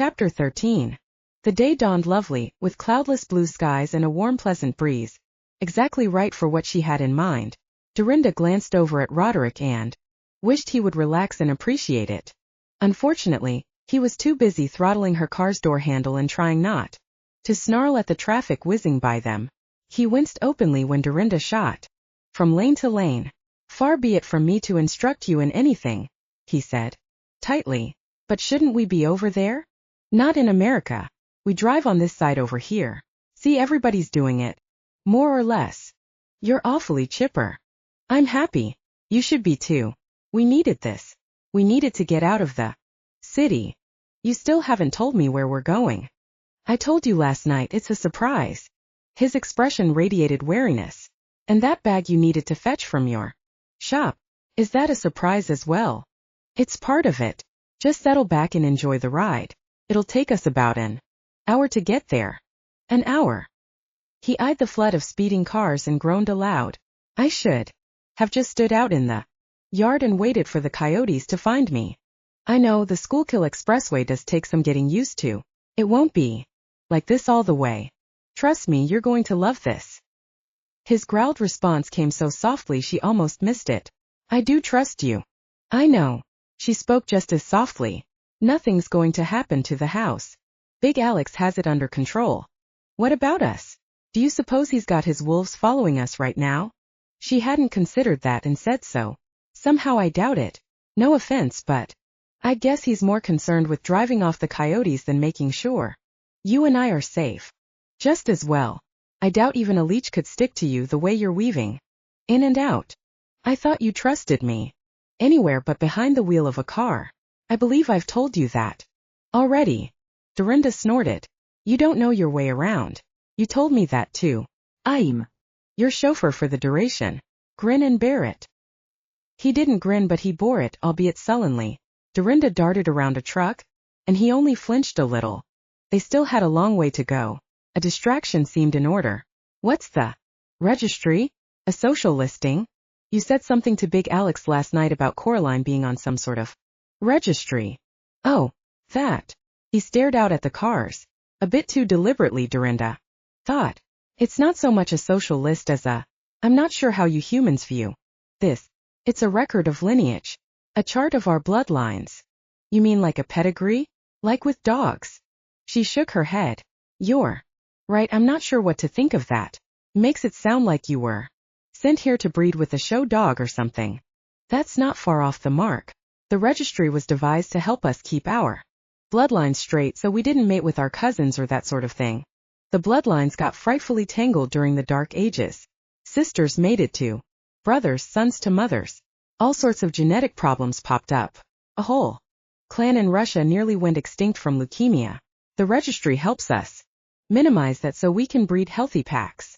Chapter 13. The day dawned lovely, with cloudless blue skies and a warm pleasant breeze, exactly right for what she had in mind. Dorinda glanced over at Roderick and wished he would relax and appreciate it. Unfortunately, he was too busy throttling her car's door handle and trying not to snarl at the traffic whizzing by them. He winced openly when Dorinda shot from lane to lane. "Far be it from me to instruct you in anything," he said tightly. "But shouldn't we be over there?" "Not in America. We drive on this side over here. See, everybody's doing it. More or less." "You're awfully chipper." "I'm happy. You should be too. We needed this. We needed to get out of the city." "You still haven't told me where we're going." "I told you last night, it's a surprise." His expression radiated wariness. "And that bag you needed to fetch from your shop, is that a surprise as well?" "It's part of it. Just settle back and enjoy the ride. It'll take us about an hour to get there." "An hour?" He eyed the flood of speeding cars and groaned aloud. "I should have just stood out in the yard and waited for the coyotes to find me." "I know, the Schuylkill Expressway does take some getting used to. It won't be like this all the way. Trust me, you're going to love this." His growled response came so softly she almost missed it. "I do trust you." "I know." She spoke just as softly. "Nothing's going to happen to the house. Big Alex has it under control." "What about us? Do you suppose he's got his wolves following us right now?" She hadn't considered that and said so. "Somehow I doubt it. No offense, but I guess he's more concerned with driving off the coyotes than making sure you and I are safe." "Just as well. I doubt even a leech could stick to you the way you're weaving in and out. I thought you trusted me. Anywhere but behind the wheel of a car. I believe I've told you that already." Dorinda snorted. "You don't know your way around. You told me that too. I'm your chauffeur for the duration. Grin and bear it." He didn't grin, but he bore it, albeit sullenly. Dorinda darted around a truck, and he only flinched a little. They still had a long way to go. A distraction seemed in order. "What's the registry? A social listing? You said something to Big Alex last night about Coraline being on some sort of registry." "Oh, that." He stared out at the cars. A bit too deliberately, Dorinda thought. "It's not so much a social list as I'm not sure how you humans view this. It's a record of lineage. A chart of our bloodlines." "You mean like a pedigree? Like with dogs?" She shook her head. "You're right, I'm not sure what to think of that. Makes it sound like you were sent here to breed with a show dog or something." "That's not far off the mark. The registry was devised to help us keep our bloodlines straight so we didn't mate with our cousins or that sort of thing. The bloodlines got frightfully tangled during the Dark Ages. Sisters mated to brothers, sons to mothers. All sorts of genetic problems popped up. A whole clan in Russia nearly went extinct from leukemia. The registry helps us minimize that so we can breed healthy packs."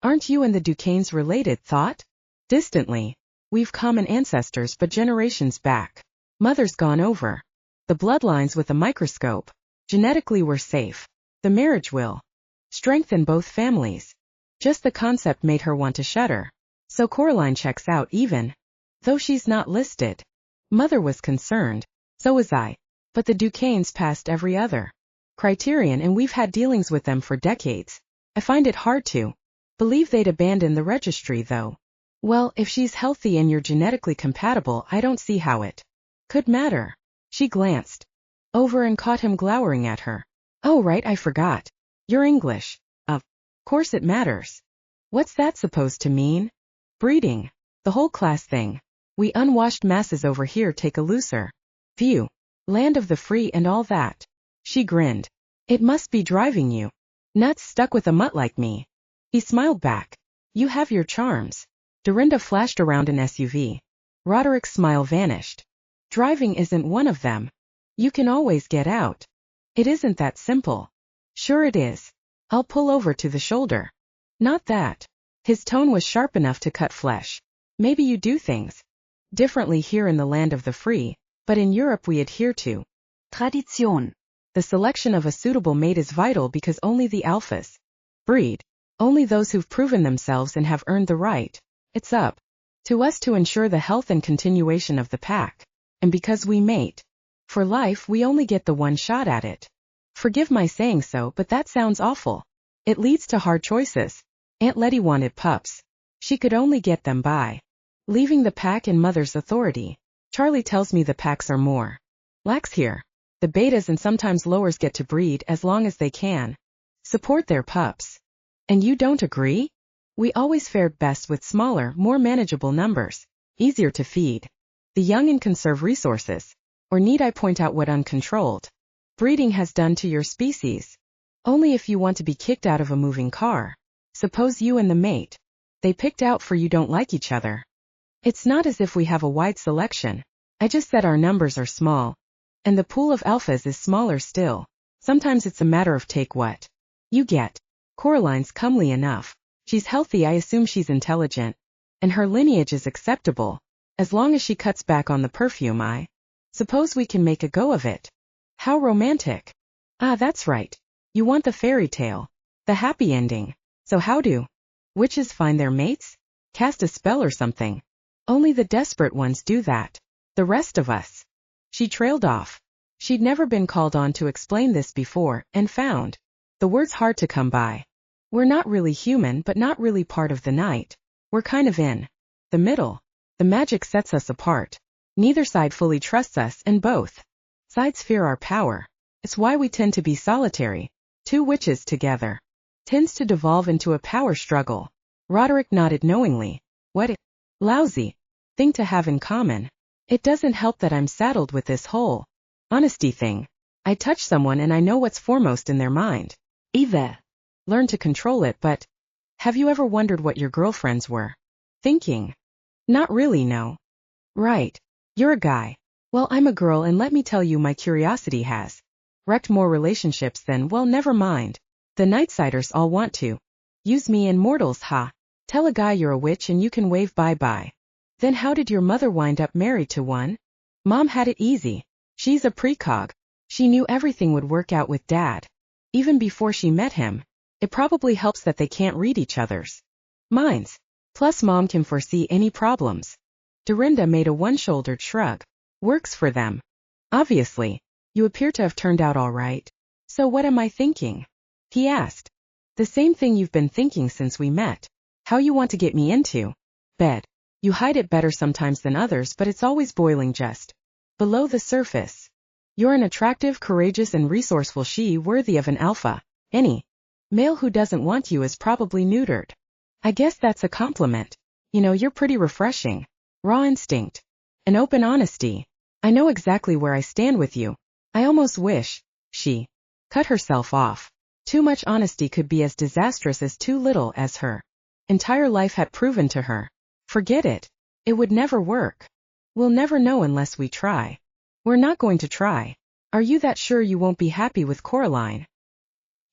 "Aren't you and the Duquesnes related?" thought distantly. "We've common ancestors, but generations back. Mother's gone over the bloodlines with a microscope. Genetically we're safe. The marriage will strengthen both families." Just the concept made her want to shudder. So Coraline checks out even though she's not listed. Mother was concerned. So was I. But the Duquesnes passed every other criterion and we've had dealings with them for decades. I find it hard to believe they'd abandon the registry though. "Well, if she's healthy and you're genetically compatible, I don't see how it could matter." She glanced over and caught him glowering at her. "Oh right, I forgot. You're English. Of course it matters." "What's that supposed to mean?" "Breeding. The whole class thing. We unwashed masses over here take a looser view. Land of the free and all that." She grinned. "It must be driving you nuts, stuck with a mutt like me." He smiled back. "You have your charms." Dorinda flashed around an SUV. Roderick's smile vanished. "Driving isn't one of them. You can always get out." "It isn't that simple." "Sure it is. I'll pull over to the shoulder." "Not that." His tone was sharp enough to cut flesh. "Maybe you do things differently here in the land of the free, but in Europe we adhere to tradition. The selection of a suitable mate is vital because only the alphas breed. Only those who've proven themselves and have earned the right. It's up to us to ensure the health and continuation of the pack. And because we mate for life, we only get the one shot at it." Forgive my saying so, but that sounds awful. It leads to hard choices. Aunt Letty wanted pups. She could only get them by leaving the pack in mother's authority. Charlie tells me the packs are more lax here. The betas and sometimes lowers get to breed as long as they can support their pups. And you don't agree? We always fared best with smaller, more manageable numbers, easier to feed the young and conserve resources. Or need I point out what uncontrolled breeding has done to your species? Only if you want to be kicked out of a moving car. Suppose you and the mate they picked out for you don't like each other. It's not as if we have a wide selection. I just said our numbers are small. And the pool of alphas is smaller still. Sometimes it's a matter of take what you get. Coraline's comely enough. She's healthy, I assume she's intelligent. And her lineage is acceptable. As long as she cuts back on the perfume, I suppose we can make a go of it. How romantic. Ah, that's right. You want the fairy tale. The happy ending. So how do witches find their mates? Cast a spell or something. Only the desperate ones do that. The rest of us. She trailed off. She'd never been called on to explain this before, and found the words hard to come by. We're not really human, but not really part of the night. We're kind of in the middle. The magic sets us apart. Neither side fully trusts us, and both sides fear our power. It's why we tend to be solitary. Two witches together tends to devolve into a power struggle. Roderick nodded knowingly. What a lousy thing to have in common. It doesn't help that I'm saddled with this whole honesty thing. I touch someone and I know what's foremost in their mind. Either learn to control it, but have you ever wondered what your girlfriends were thinking? Not really, no. Right. You're a guy. Well, I'm a girl, and let me tell you, my curiosity has wrecked more relationships than, well, never mind. The Nightsiders all want to use me and mortals, ha. Tell a guy you're a witch and you can wave bye-bye. Then how did your mother wind up married to one? Mom had it easy. She's a precog. She knew everything would work out with Dad. Even before she met him. It probably helps that they can't read each other's minds. Plus Mom can foresee any problems. Dorinda made a one-shouldered shrug. Works for them. Obviously. You appear to have turned out all right. So what am I thinking? He asked. The same thing you've been thinking since we met. How you want to get me into bed. You hide it better sometimes than others, but it's always boiling just below the surface. You're an attractive, courageous, and resourceful she worthy of an alpha. Any male who doesn't want you is probably neutered. I guess that's a compliment. You know, you're pretty refreshing. Raw instinct. An open honesty. I know exactly where I stand with you. I almost wish she cut herself off. Too much honesty could be as disastrous as too little, as her entire life had proven to her. Forget it. It would never work. We'll never know unless we try. We're not going to try. Are you that sure you won't be happy with Coraline?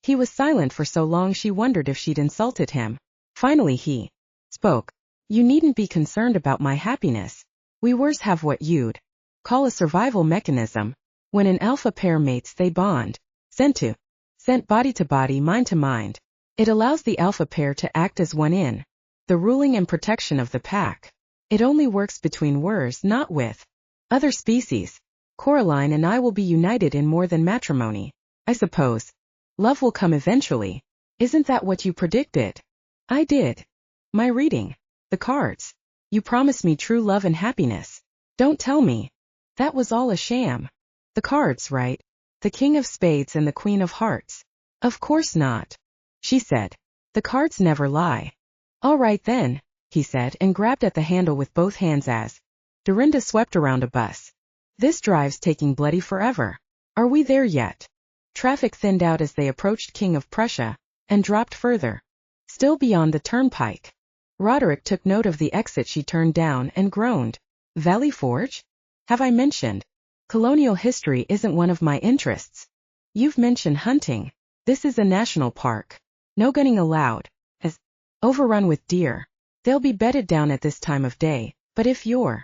He was silent for so long she wondered if she'd insulted him. Finally he spoke. You needn't be concerned about my happiness. We wers have what you'd call a survival mechanism. When an alpha pair mates, they bond. Sent body to body, mind to mind. It allows the alpha pair to act as one in the ruling and protection of the pack. It only works between wers, not with other species. Coraline and I will be united in more than matrimony. I suppose love will come eventually. Isn't that what you predicted? I did. My reading. The cards. You promised me true love and happiness. Don't tell me. That was all a sham. The cards, right? The King of Spades and the Queen of Hearts. Of course not. She said. The cards never lie. All right then, he said, and grabbed at the handle with both hands as Dorinda swept around a bus. This drive's taking bloody forever. Are we there yet? Traffic thinned out as they approached King of Prussia, and dropped further. Still beyond the turnpike. Roderick took note of the exit she turned down and groaned. Valley Forge? Have I mentioned? Colonial history isn't one of my interests. You've mentioned hunting. This is a national park. No gunning allowed. As overrun with deer. They'll be bedded down at this time of day, but if you're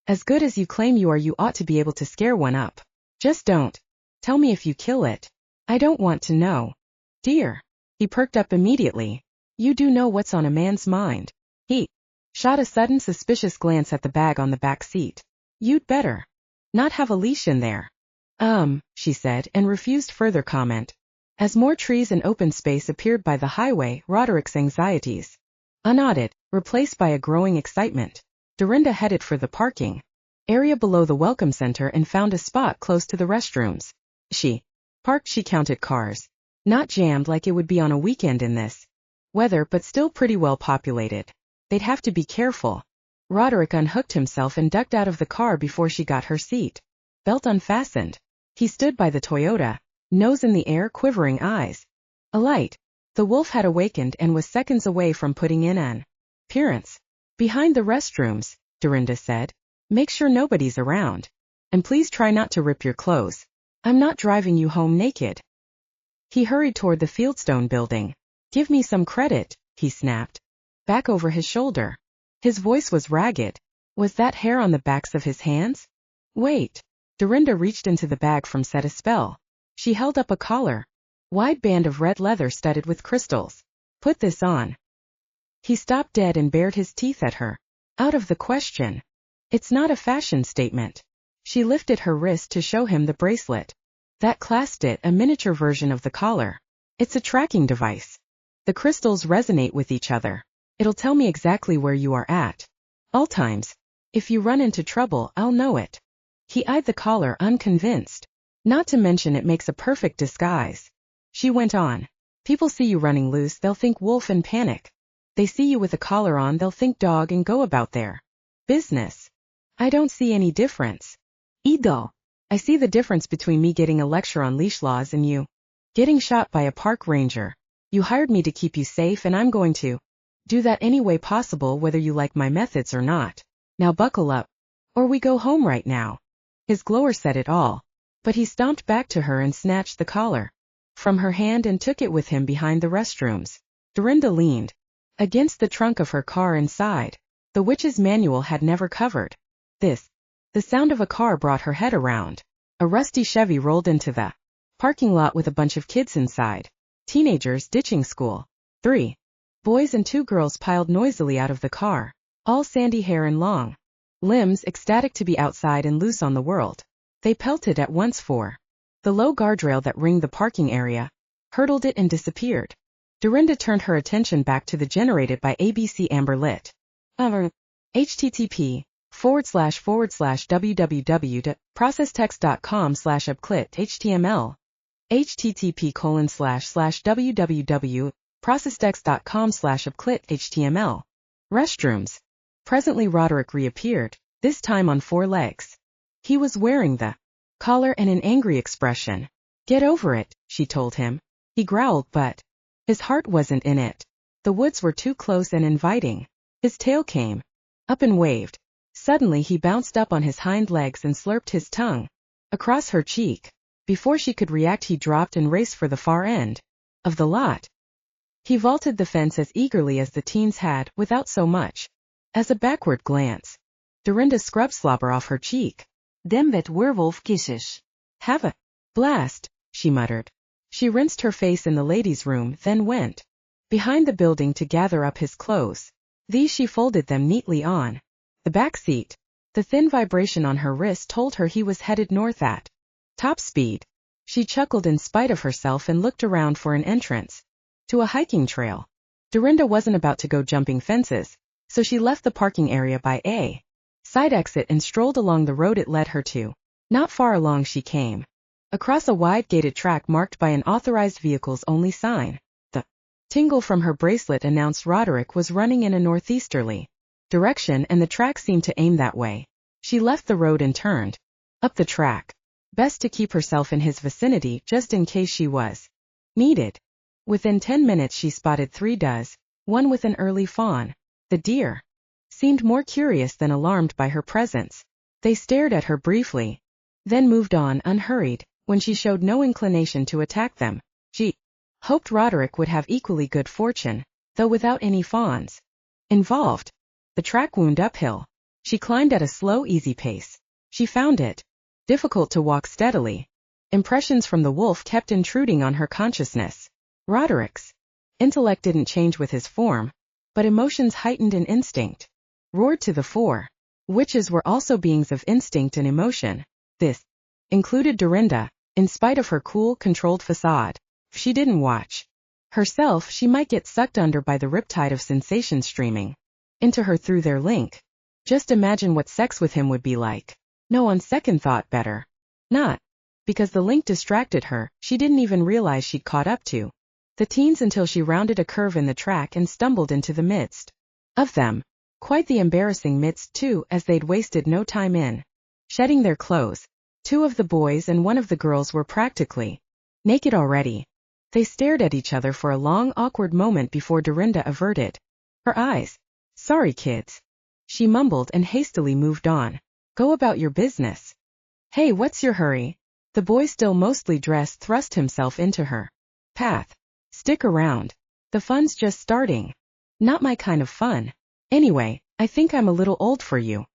as good as you claim you are, you ought to be able to scare one up. Just don't tell me if you kill it. I don't want to know. Dear. He perked up immediately. You do know what's on a man's mind. He shot a sudden suspicious glance at the bag on the back seat. You'd better not have a leash in there. She said, and refused further comment. As more trees and open space appeared by the highway, Roderick's anxieties unaudit, replaced by a growing excitement. Dorinda headed for the parking area below the welcome center and found a spot close to the restrooms. She parked. She counted cars. Not jammed like it would be on a weekend in this weather, but still pretty well populated. They'd have to be careful. Roderick unhooked himself and ducked out of the car before she got her seat belt unfastened. He stood by the Toyota, nose in the air, quivering eyes alight. The wolf had awakened and was seconds away from putting in an appearance. Behind the restrooms, Dorinda said. Make sure nobody's around. And please try not to rip your clothes. I'm not driving you home naked. He hurried toward the Fieldstone building. Give me some credit, he snapped. Back over his shoulder. His voice was ragged. Was that hair on the backs of his hands? Wait. Dorinda reached into the bag from Set a Spell. She held up a collar. Wide band of red leather studded with crystals. Put this on. He stopped dead and bared his teeth at her. Out of the question. It's not a fashion statement. She lifted her wrist to show him the bracelet. That clasped it, a miniature version of the collar. It's a tracking device. The crystals resonate with each other. It'll tell me exactly where you are at all times. If you run into trouble, I'll know it. He eyed the collar, unconvinced. Not to mention it makes a perfect disguise. She went on. People see you running loose, they'll think wolf and panic. They see you with a collar on, they'll think dog and go about their business. I don't see any difference. Edo. I see the difference between me getting a lecture on leash laws and you getting shot by a park ranger. You hired me to keep you safe, and I'm going to do that any way possible, whether you like my methods or not. Now buckle up, or we go home right now. His glower said it all, but he stomped back to her and snatched the collar from her hand and took it with him behind the restrooms. Dorinda leaned against the trunk of her car inside. The witch's manual had never covered this. The sound of a car brought her head around. A rusty Chevy rolled into the parking lot with a bunch of kids inside. Teenagers ditching school. 3 boys and 2 girls piled noisily out of the car, all sandy hair and long limbs, ecstatic to be outside and loose on the world. They pelted at once for the low guardrail that ringed the parking area, hurdled it and disappeared. Dorinda turned her attention back to the generated by ABC Amber Lit. http://www.processtext.com/upclit html http://www.processtext.com/upclit html Restrooms. Presently Roderick reappeared, this time on 4 legs. He was wearing the collar and an angry expression. Get over it, she told him. He growled, but his heart wasn't in it. The woods were too close and inviting. His tail came up and waved. Suddenly he bounced up on his hind legs and slurped his tongue across her cheek. Before she could react, he dropped and raced for the far end of the lot. He vaulted the fence as eagerly as the teens had, without so much as a backward glance. Dorinda scrubbed slobber off her cheek. Dem vet werewolf kisses. Have a blast, she muttered. She rinsed her face in the ladies' room, then went behind the building to gather up his clothes. These she folded them neatly on the back seat. The thin vibration on her wrist told her he was headed north at top speed. She chuckled in spite of herself and looked around for an entrance to a hiking trail. Dorinda wasn't about to go jumping fences, so she left the parking area by a side exit and strolled along the road it led her to. Not far along she came across a wide gated track marked by an authorized vehicles only sign. The tingle from her bracelet announced Roderick was running in a northeasterly direction, and the track seemed to aim that way. She left the road and turned up the track. Best to keep herself in his vicinity just in case she was needed. Within 10 minutes she spotted 3 does, one with an early fawn. The deer seemed more curious than alarmed by her presence. They stared at her briefly, then moved on unhurried. When she showed no inclination to attack them, she hoped Roderick would have equally good fortune, though without any fawns involved. The track wound uphill. She climbed at a slow, easy pace. She found it difficult to walk steadily. Impressions from the wolf kept intruding on her consciousness. Roderick's intellect didn't change with his form, but emotions heightened and instinct roared to the fore. Witches were also beings of instinct and emotion. This included Dorinda. In spite of her cool, controlled facade, if she didn't watch herself, she might get sucked under by the riptide of sensation streaming into her through their link. Just imagine what sex with him would be like. No, on second thought, better not. Because the link distracted her, she didn't even realize she'd caught up to the teens until she rounded a curve in the track and stumbled into the midst of them. Quite the embarrassing midst too, as they'd wasted no time in shedding their clothes. Two of the boys and one of the girls were practically naked already. They stared at each other for a long, awkward moment before Dorinda averted her eyes. "Sorry, kids," she mumbled and hastily moved on. "Go about your business." "Hey, what's your hurry?" The boy, still mostly dressed, thrust himself into her path. "Stick around. The fun's just starting." "Not my kind of fun. Anyway, I think I'm a little old for you."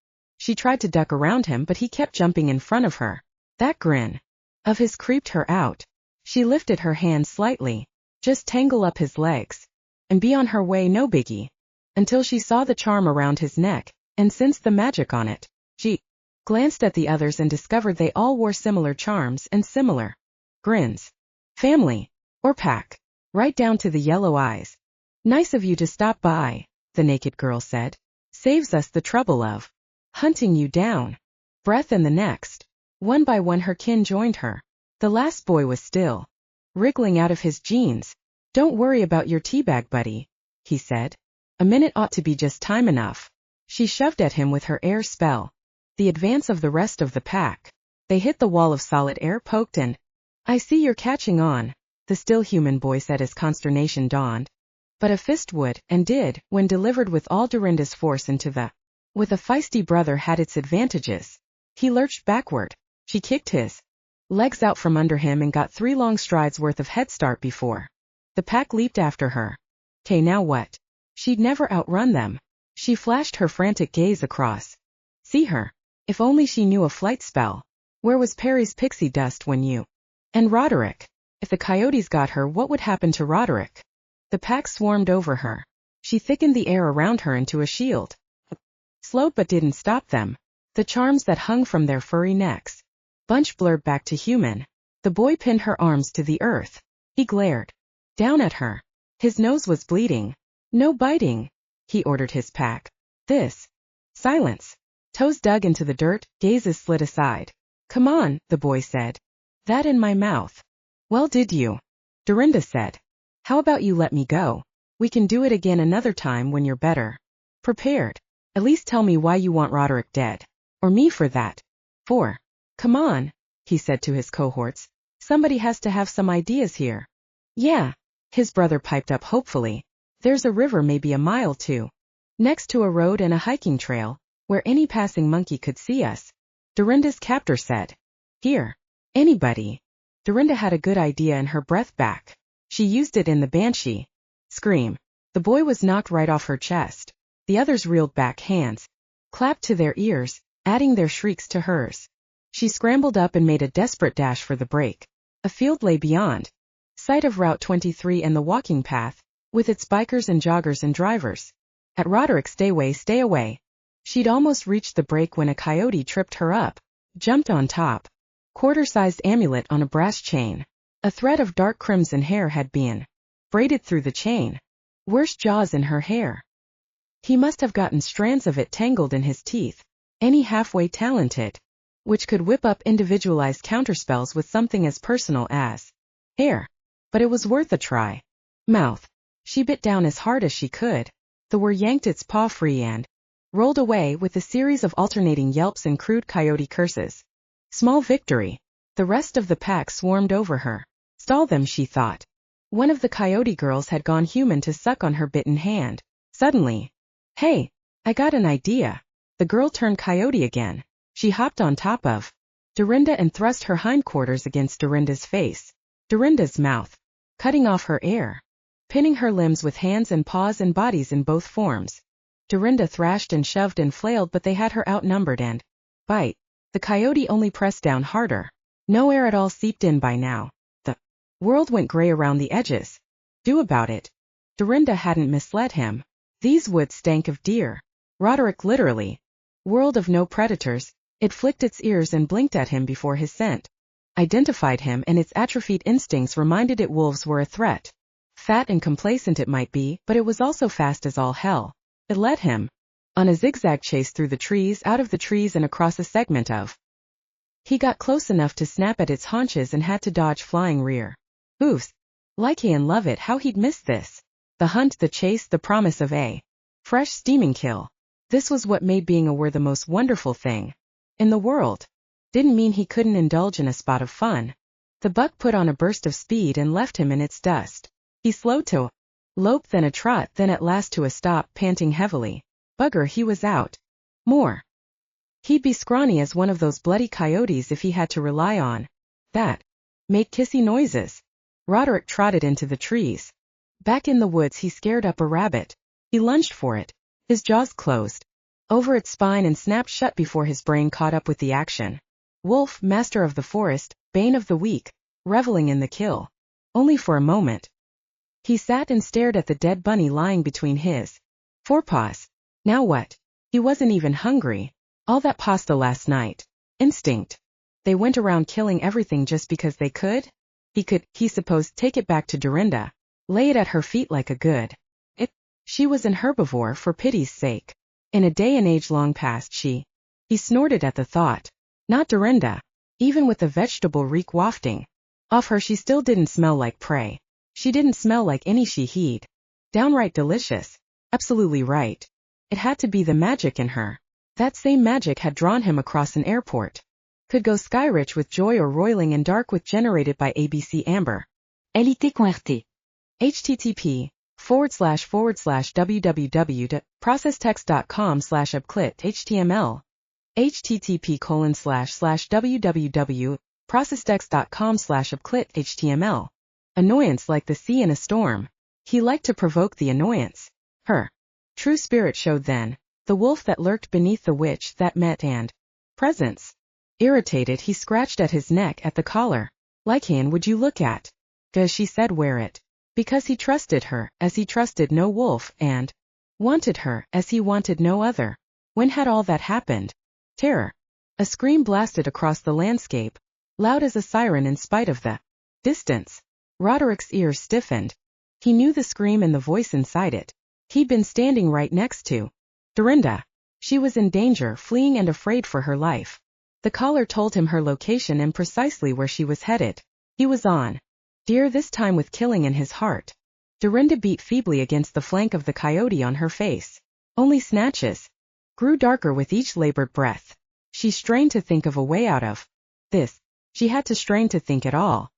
She tried to duck around him, but he kept jumping in front of her. That grin of his creeped her out. She lifted her hand slightly. Just tangle up his legs and be on her way, no biggie. Until she saw the charm around his neck and sensed the magic on it. She glanced at the others and discovered they all wore similar charms and similar grins. Family, or pack, right down to the yellow eyes. "Nice of you to stop by," the naked girl said. "Saves us the trouble of hunting you down." Breath, and the next. One by one her kin joined her. The last boy was still wriggling out of his jeans. "Don't worry about your teabag, buddy," he said. "A minute ought to be just time enough." She shoved at him with her air spell. The advance of the rest of the pack. They hit the wall of solid air, poked, and "I see you're catching on," the still human boy said as consternation dawned. But a fist would, and did, when delivered with all Dorinda's force into the with a feisty brother had its advantages. He lurched backward. She kicked his legs out from under him and got 3 long strides worth of head start before the pack leaped after her. "'Kay, now what?" She'd never outrun them. She flashed her frantic gaze across. See her. If only she knew a flight spell. Where was Perry's pixie dust when you and Roderick? If the coyotes got her, what would happen to Roderick? The pack swarmed over her. She thickened the air around her into a shield. Slowed but didn't stop them. The charms that hung from their furry necks bunch blurred back to human. The boy pinned her arms to the earth. He glared down at her. His nose was bleeding. "No biting," he ordered his pack. "This." Silence. Toes dug into the dirt, gazes slid aside. "Come on," the boy said. "That in my mouth." "Well, did you?" Dorinda said. "How about you let me go? We can do it again another time when you're better prepared. At least tell me why you want Roderick dead. Or me for that." "For." "Come on," he said to his cohorts. "Somebody has to have some ideas here." "Yeah," his brother piped up hopefully. "There's a river maybe a mile too. Next to a road and a hiking trail, where any passing monkey could see us." Dorinda's captor said. "Here. Anybody." Dorinda had a good idea and her breath back. She used it in the banshee scream. The boy was knocked right off her chest. The others reeled back, hands clapped to their ears, adding their shrieks to hers. She scrambled up and made a desperate dash for the break. A field lay beyond sight of Route 23 and the walking path, with its bikers and joggers and drivers. At Roderick, "Stay away, stay away." She'd almost reached the break when a coyote tripped her up, jumped on top. Quarter-sized amulet on a brass chain. A thread of dark crimson hair had been braided through the chain. Worse, jaws in her hair. He must have gotten strands of it tangled in his teeth. Any halfway talented which could whip up individualized counterspells with something as personal as hair. But it was worth a try. Mouth. She bit down as hard as she could. The were yanked its paw free and rolled away with a series of alternating yelps and crude coyote curses. Small victory. The rest of the pack swarmed over her. Stall them, she thought. One of the coyote girls had gone human to suck on her bitten hand. Suddenly. "Hey, I got an idea." The girl turned coyote again. She hopped on top of Dorinda and thrust her hindquarters against Dorinda's face. Dorinda's mouth. Cutting off her air. Pinning her limbs with hands and paws and bodies in both forms. Dorinda thrashed and shoved and flailed, but they had her outnumbered and bite. The coyote only pressed down harder. No air at all seeped in by now. The world went gray around the edges. Do about it. Dorinda hadn't misled him. These woods stank of deer. Roderick literally. World of no predators. It flicked its ears and blinked at him before his scent identified him, and its atrophied instincts reminded it wolves were a threat. Fat and complacent it might be, but it was also fast as all hell. It led him on a zigzag chase through the trees, out of the trees, and across a segment of. He got close enough to snap at its haunches and had to dodge flying rear. Oofs. Like and love it how he'd missed this. The hunt, the chase, the promise of a fresh steaming kill. This was what made being a were the most wonderful thing in the world. Didn't mean he couldn't indulge in a spot of fun. The buck put on a burst of speed and left him in its dust. He slowed to a lope, then a trot, then at last to a stop, panting heavily. Bugger, he was out. More. He'd be scrawny as one of those bloody coyotes if he had to rely on that. Make kissy noises. Roderick trotted into the trees. Back in the woods he scared up a rabbit. He lunged for it. His jaws closed over its spine and snapped shut before his brain caught up with the action. Wolf, master of the forest, bane of the weak, reveling in the kill. Only for a moment. He sat and stared at the dead bunny lying between his forepaws. Now what? He wasn't even hungry. All that pasta last night. Instinct. They went around killing everything just because they could? He could, he supposed, take it back to Dorinda. Lay it at her feet like a good. She was an herbivore, for pity's sake. In a day and age long past he snorted at the thought. Not Dorinda. Even with the vegetable reek wafting off her, she still didn't smell like prey. She didn't smell like any he'd. Downright delicious. Absolutely right. It had to be the magic in her. That same magic had drawn him across an airport. Could go sky-rich with joy or roiling in dark with generated by ABC Amber. LIT converti. http://www.processtext.com/upclit html http://www.processtext.com/upclit html. Annoyance like the sea in a storm. He liked to provoke the annoyance. Her true spirit showed then. The wolf that lurked beneath the witch that met and presence. Irritated, he scratched at his neck, at the collar. Like hand would you look at? 'Cause she said wear it. Because he trusted her, as he trusted no wolf, and wanted her, as he wanted no other. When had all that happened? Terror. A scream blasted across the landscape, loud as a siren in spite of the distance. Roderick's ears stiffened. He knew the scream and the voice inside it. He'd been standing right next to Dorinda. She was in danger, fleeing and afraid for her life. The collar told him her location and precisely where she was headed. He was on deer this time with killing in his heart. Dorinda beat feebly against the flank of the coyote on her face. Only snatches grew darker with each labored breath. She strained to think of a way out of this. She had to strain to think at all.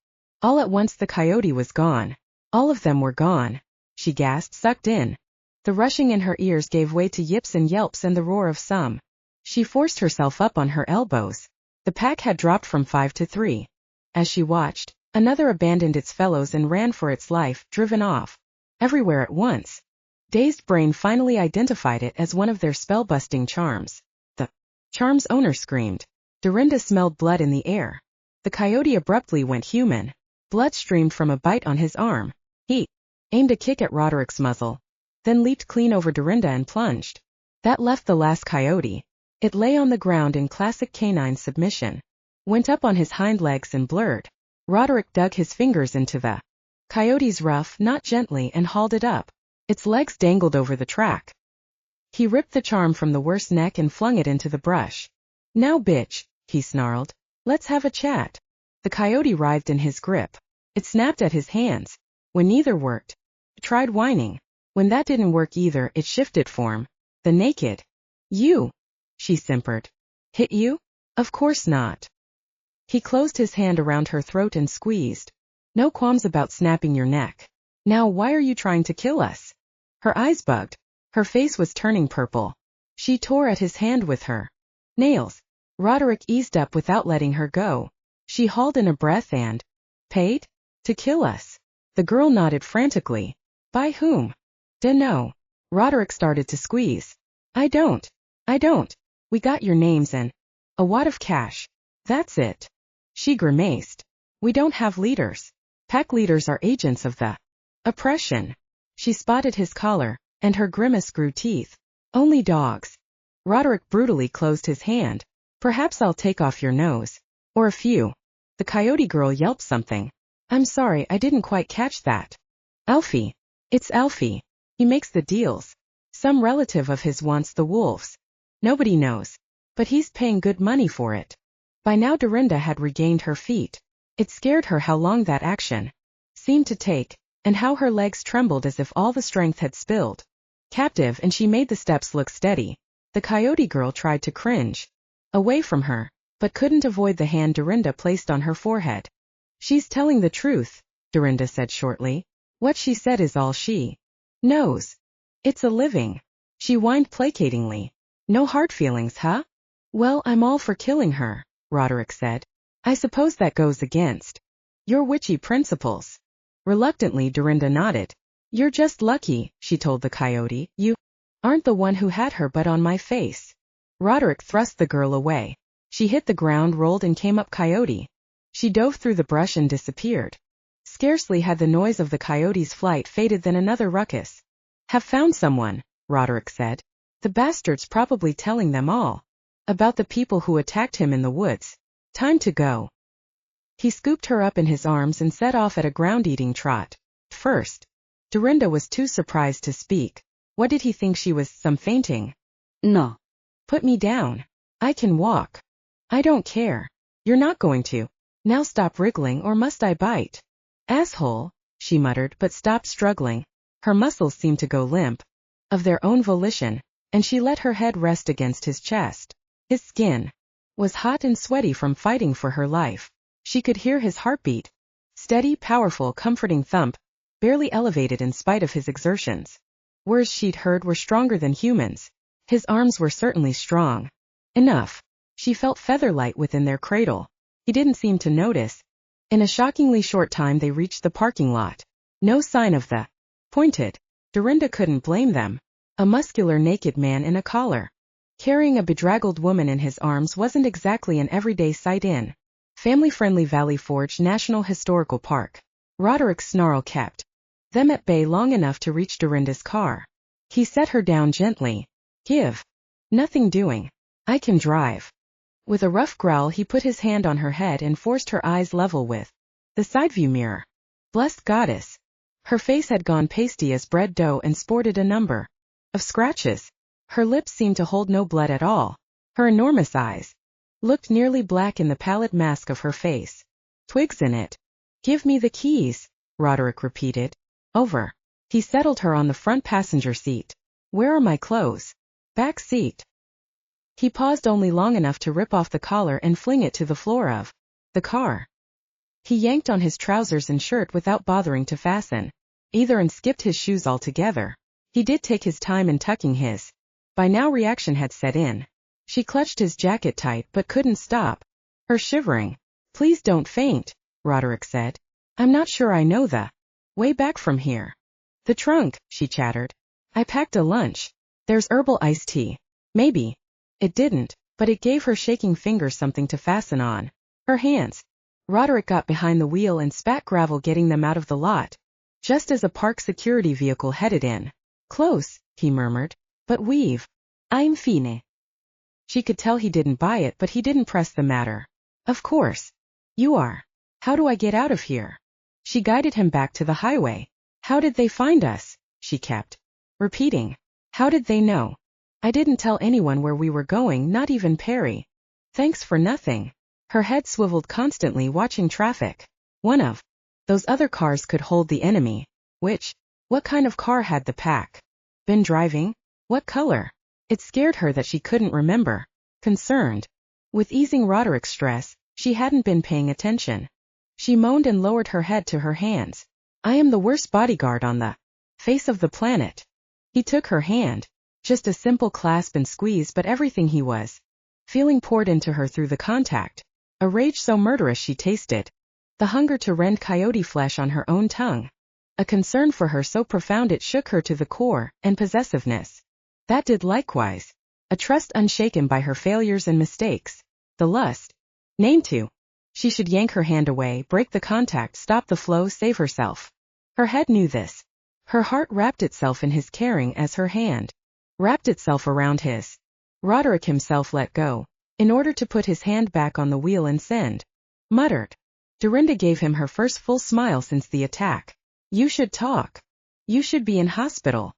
All at once the coyote was gone. All of them were gone. She gasped, sucked in. The rushing in her ears gave way to yips and yelps and the roar of some. She forced herself up on her elbows. The pack had dropped from 5 to 3. As she watched, another abandoned its fellows and ran for its life, driven off. Everywhere at once. Dazed brain finally identified it as one of their spell-busting charms. The charm's owner screamed. Dorinda smelled blood in the air. The coyote abruptly went human. Blood streamed from a bite on his arm. He aimed a kick at Roderick's muzzle, then leaped clean over Dorinda and plunged. That left the last coyote. It lay on the ground in classic canine submission. Went up on his hind legs and blurred. Roderick dug his fingers into the coyote's ruff, not gently, and hauled it up. Its legs dangled over the track. He ripped the charm from the worst's neck and flung it into the brush. Now bitch, he snarled. Let's have a chat. The coyote writhed in his grip. It snapped at his hands. When neither worked, it tried whining. When that didn't work either, it shifted form. The naked. You, she simpered. Hit you? Of course not. He closed his hand around her throat and squeezed. No qualms about snapping your neck. Now why are you trying to kill us? Her eyes bugged. Her face was turning purple. She tore at his hand with her nails. Roderick eased up without letting her go. She hauled in a breath and paid? To kill us. The girl nodded frantically. By whom? Dunno. Roderick started to squeeze. I don't. We got your names and a wad of cash. That's it. She grimaced. We don't have leaders. Pack leaders are agents of the oppression. She spotted his collar, and her grimace grew teeth. Only dogs. Roderick brutally closed his hand. Perhaps I'll take off your nose. Or a few. The coyote girl yelped something. I'm sorry, I didn't quite catch that. Alfie. It's Alfie. He makes the deals. Some relative of his wants the wolves. Nobody knows. But he's paying good money for it. By now Dorinda had regained her feet. It scared her how long that action seemed to take, and how her legs trembled as if all the strength had spilled. Captive, and she made the steps look steady. The coyote girl tried to cringe away from her, but couldn't avoid the hand Dorinda placed on her forehead. She's telling the truth, Dorinda said shortly. What she said is all she knows. It's a living. She whined placatingly. No hard feelings, huh? Well, I'm all for killing her, Roderick said. I suppose that goes against your witchy principles. Reluctantly, Dorinda nodded. You're just lucky, she told the coyote. You aren't the one who had her but on my face. Roderick thrust the girl away. She hit the ground, rolled, and came up coyote. She dove through the brush and disappeared. Scarcely had the noise of the coyote's flight faded than another ruckus. Have found someone, Roderick said. The bastard's probably telling them all about the people who attacked him in the woods. Time to go. He scooped her up in his arms and set off at a ground-eating trot. First, Dorinda was too surprised to speak. What did he think she was, some fainting? No. Put me down. I can walk. I don't care. You're not going to. Now stop wriggling, or must I bite? Asshole, she muttered, but stopped struggling. Her muscles seemed to go limp of their own volition, and she let her head rest against his chest. His skin was hot and sweaty from fighting for her life. She could hear his heartbeat. Steady, powerful, comforting thump, barely elevated in spite of his exertions. Words she'd heard were stronger than humans. His arms were certainly strong enough. She felt feather-light within their cradle. He didn't seem to notice. In a shockingly short time they reached the parking lot. No sign of the pointed. Dorinda couldn't blame them. A muscular naked man in a collar, carrying a bedraggled woman in his arms, wasn't exactly an everyday sight in family-friendly Valley Forge National Historical Park. Roderick's snarl kept them at bay long enough to reach Dorinda's car. He set her down gently. Give. Nothing doing. I can drive. With a rough growl he put his hand on her head and forced her eyes level with the side view mirror. Blessed goddess. Her face had gone pasty as bread dough and sported a number of scratches. Her lips seemed to hold no blood at all. Her enormous eyes looked nearly black in the pallid mask of her face. Twigs in it. Give me the keys, Roderick repeated. Over. He settled her on the front passenger seat. Where are my clothes? Back seat. He paused only long enough to rip off the collar and fling it to the floor of the car. He yanked on his trousers and shirt without bothering to fasten either and skipped his shoes altogether. He did take his time in tucking his. By now reaction had set in. She clutched his jacket tight but couldn't stop her shivering. Please don't faint, Roderick said. I'm not sure I know the way back from here. The trunk, she chattered. I packed a lunch. There's herbal iced tea. Maybe. It didn't, but it gave her shaking fingers something to fasten on her hands. Roderick got behind the wheel and spat gravel, getting them out of the lot, just as a park security vehicle headed in. Close, he murmured. But we've. I'm fine. She could tell he didn't buy it, but he didn't press the matter. Of course. You are. How do I get out of here? She guided him back to the highway. How did they find us? She kept repeating. How did they know? I didn't tell anyone where we were going, not even Perry. Thanks for nothing. Her head swiveled constantly, watching traffic. One of those other cars could hold the enemy. Which? What kind of car had the pack been driving? What color? It scared her that she couldn't remember. Concerned with easing Roderick's stress, she hadn't been paying attention. She moaned and lowered her head to her hands. I am the worst bodyguard on the face of the planet. He took her hand. Just a simple clasp and squeeze, but everything he was feeling poured into her through the contact. A rage so murderous she tasted the hunger to rend coyote flesh on her own tongue. A concern for her so profound it shook her to the core, and possessiveness that did likewise. A trust unshaken by her failures and mistakes. The lust. Name to. She should yank her hand away, break the contact, stop the flow, save herself. Her head knew this. Her heart wrapped itself in his caring as her hand wrapped itself around his. Roderick himself let go, in order to put his hand back on the wheel and send. Muttered. Dorinda gave him her first full smile since the attack. You should talk. You should be in hospital.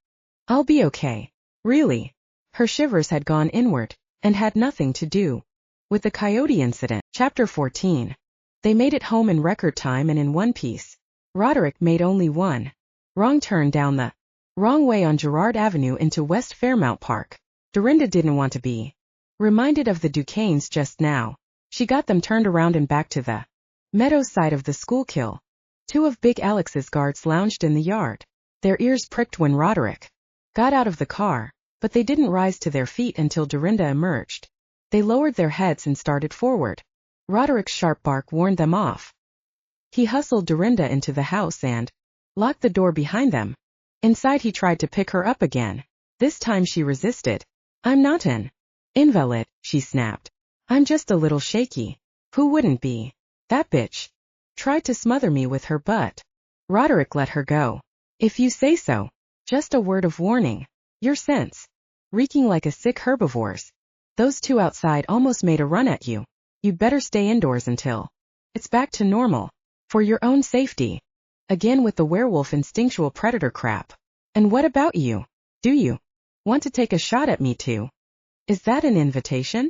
I'll be okay. Really. Her shivers had gone inward, and had nothing to do with the coyote incident. Chapter 14. They made it home in record time and in one piece. Roderick made only one wrong turn down the wrong way on Girard Avenue into West Fairmount Park. Dorinda didn't want to be reminded of the Duquesnes just now. She got them turned around and back to the Meadows side of the school kill. Two of Big Alex's guards lounged in the yard. Their ears pricked when Roderick got out of the car, but they didn't rise to their feet until Dorinda emerged. They lowered their heads and started forward. Roderick's sharp bark warned them off. He hustled Dorinda into the house and locked the door behind them. Inside he tried to pick her up again. This time she resisted. I'm not an invalid, she snapped. I'm just a little shaky. Who wouldn't be? That bitch tried to smother me with her butt. Roderick let her go. If you say so. Just a word of warning. Your scent's reeking like a sick herbivore's. Those two outside almost made a run at you. You'd better stay indoors until it's back to normal. For your own safety. Again with the werewolf instinctual predator crap. And what about you? Do you want to take a shot at me too? Is that an invitation?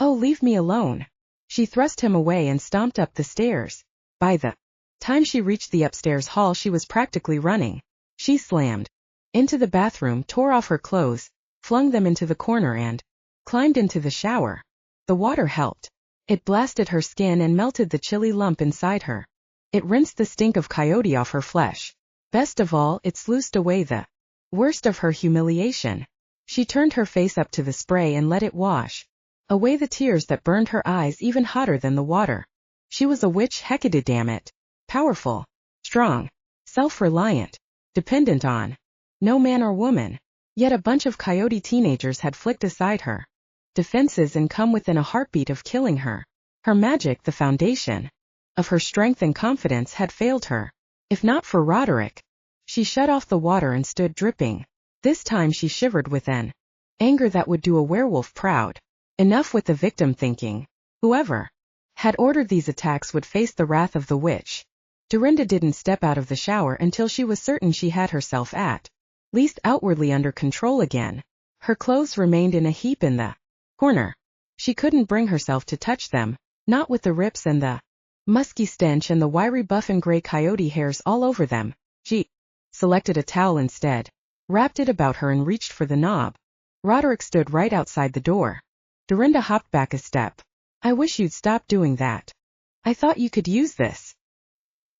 Oh, leave me alone. She thrust him away and stomped up the stairs. By the time she reached the upstairs hall she was practically running. She slammed into the bathroom, tore off her clothes, flung them into the corner and climbed into the shower. The water helped. It blasted her skin and melted the chilly lump inside her. It rinsed the stink of coyote off her flesh. Best of all, it sluiced away the worst of her humiliation. She turned her face up to the spray and let it wash away the tears that burned her eyes even hotter than the water. She was a witch, hecate damn it. Powerful, strong, self-reliant, dependent on no man or woman. Yet a bunch of coyote teenagers had flicked aside her defenses and come within a heartbeat of killing her. Her magic, the foundation of her strength and confidence, had failed her. If not for Roderick. She shut off the water and stood dripping. This time she shivered with an anger that would do a werewolf proud. Enough with the victim thinking. Whoever had ordered these attacks would face the wrath of the witch. Dorinda didn't step out of the shower until she was certain she had herself at least outwardly under control again. Her clothes remained in a heap in the corner. She couldn't bring herself to touch them, not with the rips and the musky stench and the wiry buff and gray coyote hairs all over them. She selected a towel instead, wrapped it about her and reached for the knob. Roderick stood right outside the door. Dorinda hopped back a step. I wish you'd stop doing that. I thought you could use this.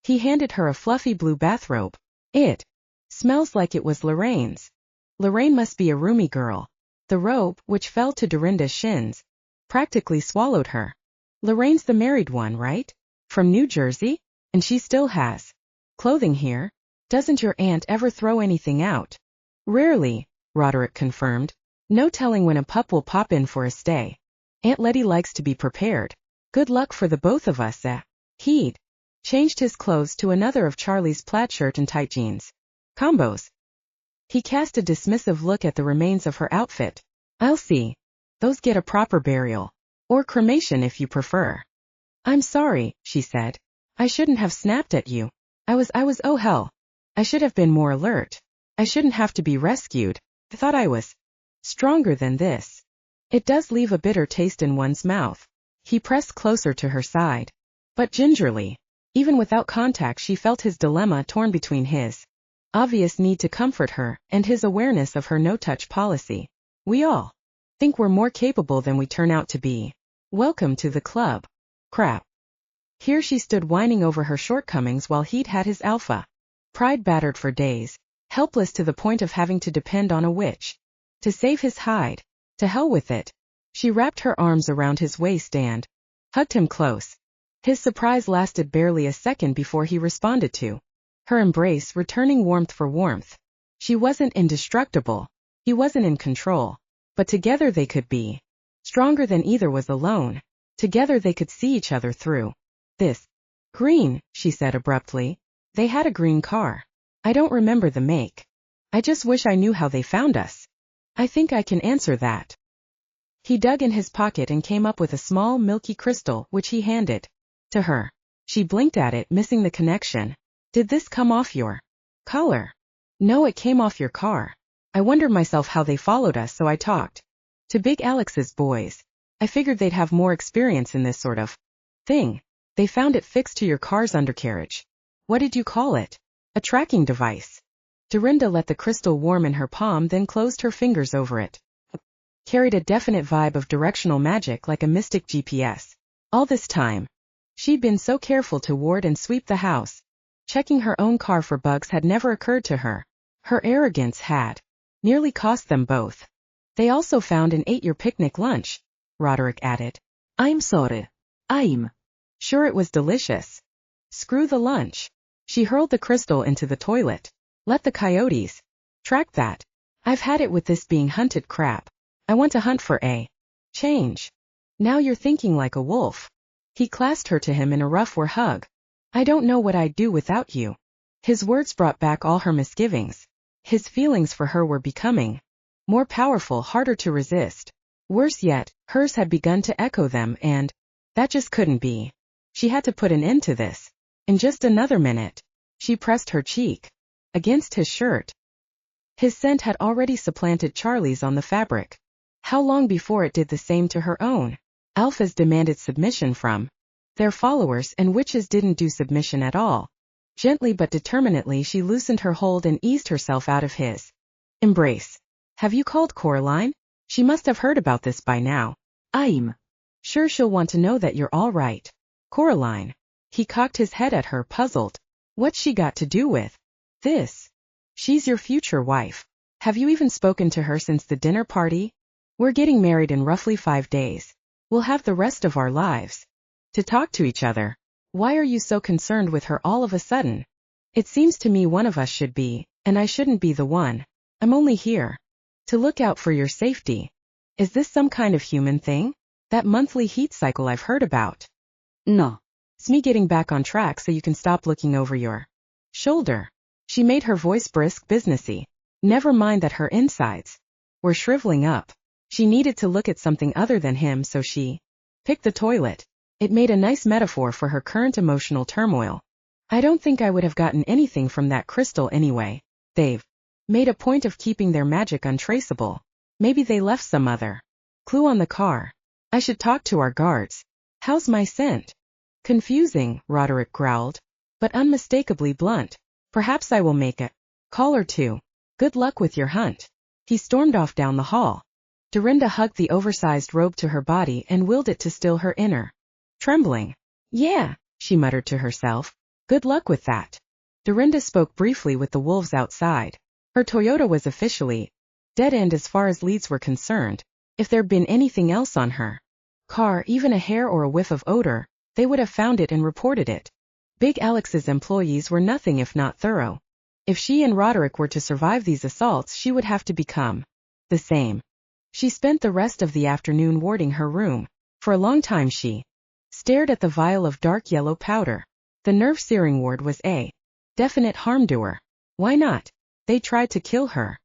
He handed her a fluffy blue bathrobe. It smells like it was Lorraine's. Lorraine must be a roomy girl. The robe, which fell to Dorinda's shins, practically swallowed her. Lorraine's the married one, right? From New Jersey? And she still has clothing here? Doesn't your aunt ever throw anything out? Rarely, Roderick confirmed. No telling when a pup will pop in for a stay. Aunt Letty likes to be prepared. Good luck for the both of us, eh? He'd changed his clothes to another of Charlie's plaid shirt and tight jeans combos. He cast a dismissive look at the remains of her outfit. I'll see. Those get a proper burial. Or cremation if you prefer. I'm sorry, she said. I shouldn't have snapped at you. I was oh hell. I should have been more alert. I shouldn't have to be rescued. I thought I was stronger than this. It does leave a bitter taste in one's mouth. He pressed closer to her side. But gingerly. Even without contact she felt his dilemma torn between his obvious need to comfort her and his awareness of her no-touch policy. We all think we're more capable than we turn out to be. Welcome to the club. Crap. Here she stood whining over her shortcomings while he'd had his alpha pride battered for days, helpless to the point of having to depend on a witch to save his hide. To hell with it. She wrapped her arms around his waist and hugged him close. His surprise lasted barely a second before he responded to her embrace, returning warmth for warmth. She wasn't indestructible. He wasn't in control. But together they could be stronger than either was alone. Together they could see each other through this. Green, she said abruptly. They had a green car. I don't remember the make. I just wish I knew how they found us. I think I can answer that. He dug in his pocket and came up with a small milky crystal which he handed to her. She blinked at it, missing the connection. Did this come off your collar? No, it came off your car. I wondered myself how they followed us, so I talked to Big Alex's boys. I figured they'd have more experience in this sort of thing. They found it fixed to your car's undercarriage. What did you call it? A tracking device. Dorinda let the crystal warm in her palm, then closed her fingers over it. Carried a definite vibe of directional magic, like a mystic GPS. All this time, she'd been so careful to ward and sweep the house. Checking her own car for bugs had never occurred to her. Her arrogance had nearly cost them both. They also found and ate your picnic lunch, Roderick added. I'm sorry. I'm sure it was delicious. Screw the lunch. She hurled the crystal into the toilet. Let the coyotes track that. I've had it with this being hunted crap. I want to hunt for a change. Now you're thinking like a wolf. He clasped her to him in a rough hug. I don't know what I'd do without you. His words brought back all her misgivings. His feelings for her were becoming more powerful, harder to resist. Worse yet, hers had begun to echo them, and that just couldn't be. She had to put an end to this. In just another minute, she pressed her cheek against his shirt. His scent had already supplanted Charlie's on the fabric. How long before it did the same to her own? Alphas demanded submission from their followers, and witches didn't do submission at all. Gently but determinedly she loosened her hold and eased herself out of his embrace. Have you called Coraline? She must have heard about this by now. I'm sure she'll want to know that you're all right. Coraline. He cocked his head at her, puzzled. What's she got to do with this? She's your future wife. Have you even spoken to her since the dinner party? We're getting married in roughly 5 days. We'll have the rest of our lives to talk to each other. Why are you so concerned with her all of a sudden? It seems to me one of us should be, and I shouldn't be the one. I'm only here to look out for your safety. Is this some kind of human thing? That monthly heat cycle I've heard about? No. It's me getting back on track so you can stop looking over your shoulder. She made her voice brisk, businessy. Never mind that her insides were shriveling up. She needed to look at something other than him, so she picked the toilet. It made a nice metaphor for her current emotional turmoil. I don't think I would have gotten anything from that crystal anyway. They've made a point of keeping their magic untraceable. Maybe they left some other clue on the car. I should talk to our guards. How's my scent? Confusing, Roderick growled, but unmistakably blunt. Perhaps I will make a call or two. Good luck with your hunt. He stormed off down the hall. Dorinda hugged the oversized robe to her body and willed it to still her inner trembling. Yeah, she muttered to herself. Good luck with that. Dorinda spoke briefly with the wolves outside. Her Toyota was officially dead-end as far as leads were concerned. If there'd been anything else on her car, even a hair or a whiff of odor, they would have found it and reported it. Big Alex's employees were nothing if not thorough. If she and Roderick were to survive these assaults, she would have to become the same. She spent the rest of the afternoon warding her room. For a long time she stared at the vial of dark yellow powder. The nerve-searing ward was a definite harm-doer. Why not? They tried to kill her.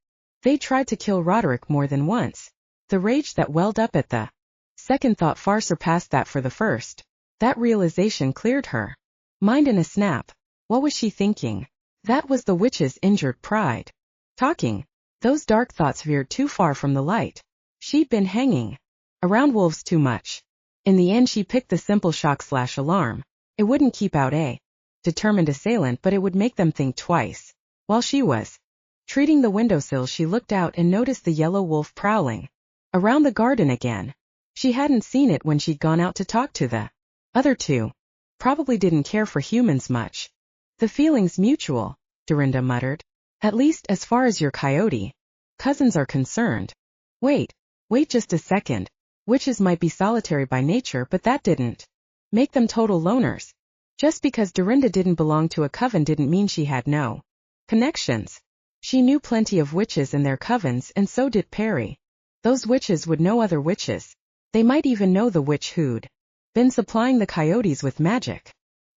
They tried to kill Roderick more than once. The rage that welled up at the second thought far surpassed that for the first. That realization cleared her mind in a snap. What was she thinking? That was the witch's injured pride talking. Those dark thoughts veered too far from the light. She'd been hanging around wolves too much. In the end she picked the simple shock/alarm. It wouldn't keep out a determined assailant, but it would make them think twice. While she was treating the windowsill, she looked out and noticed the yellow wolf prowling around the garden again. She hadn't seen it when she'd gone out to talk to the other two. Probably didn't care for humans much. The feeling's mutual, Dorinda muttered. At least as far as your coyote cousins are concerned. Wait just a second. Witches might be solitary by nature, but that didn't make them total loners. Just because Dorinda didn't belong to a coven didn't mean she had no connections. She knew plenty of witches and their covens, and so did Perry. Those witches would know other witches. They might even know the witch who'd been supplying the coyotes with magic.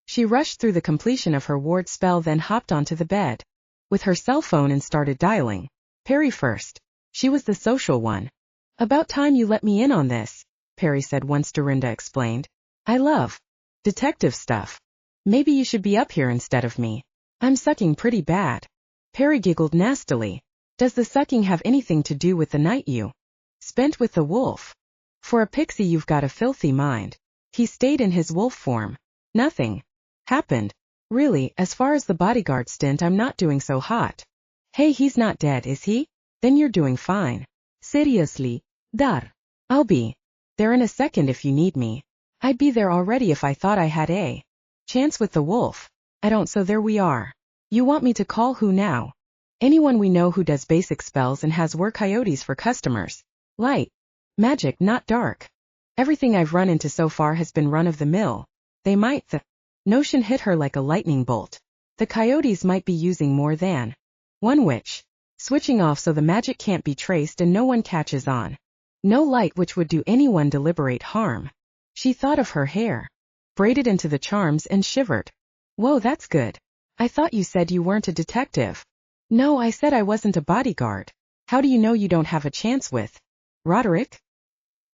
She rushed through the completion of her ward spell, then hopped onto the bed with her cell phone and started dialing. Perry first. She was the social one. About time you let me in on this, Perry said once Dorinda explained. I love detective stuff. Maybe you should be up here instead of me. I'm sucking pretty bad. Perry giggled nastily. Does the sucking have anything to do with the night you spent with the wolf? For a pixie you've got a filthy mind. He stayed in his wolf form. Nothing happened. Really, as far as the bodyguard stint, I'm not doing so hot. Hey, he's not dead, is he? Then you're doing fine. Seriously, Dar. I'll be there in a second if you need me. I'd be there already if I thought I had a chance with the wolf. I don't, so there we are. You want me to call who now? Anyone we know who does basic spells and has were coyotes for customers. Light. Magic, not dark. Everything I've run into so far has been run-of-the-mill. They might, the notion hit her like a lightning bolt. The coyotes might be using more than one witch. Switching off so the magic can't be traced and no one catches on. No light which would do anyone deliberate harm. She thought of her hair, braided into the charms, and shivered. Whoa, that's good. I thought you said you weren't a detective. No, I said I wasn't a bodyguard. How do you know you don't have a chance with Roderick?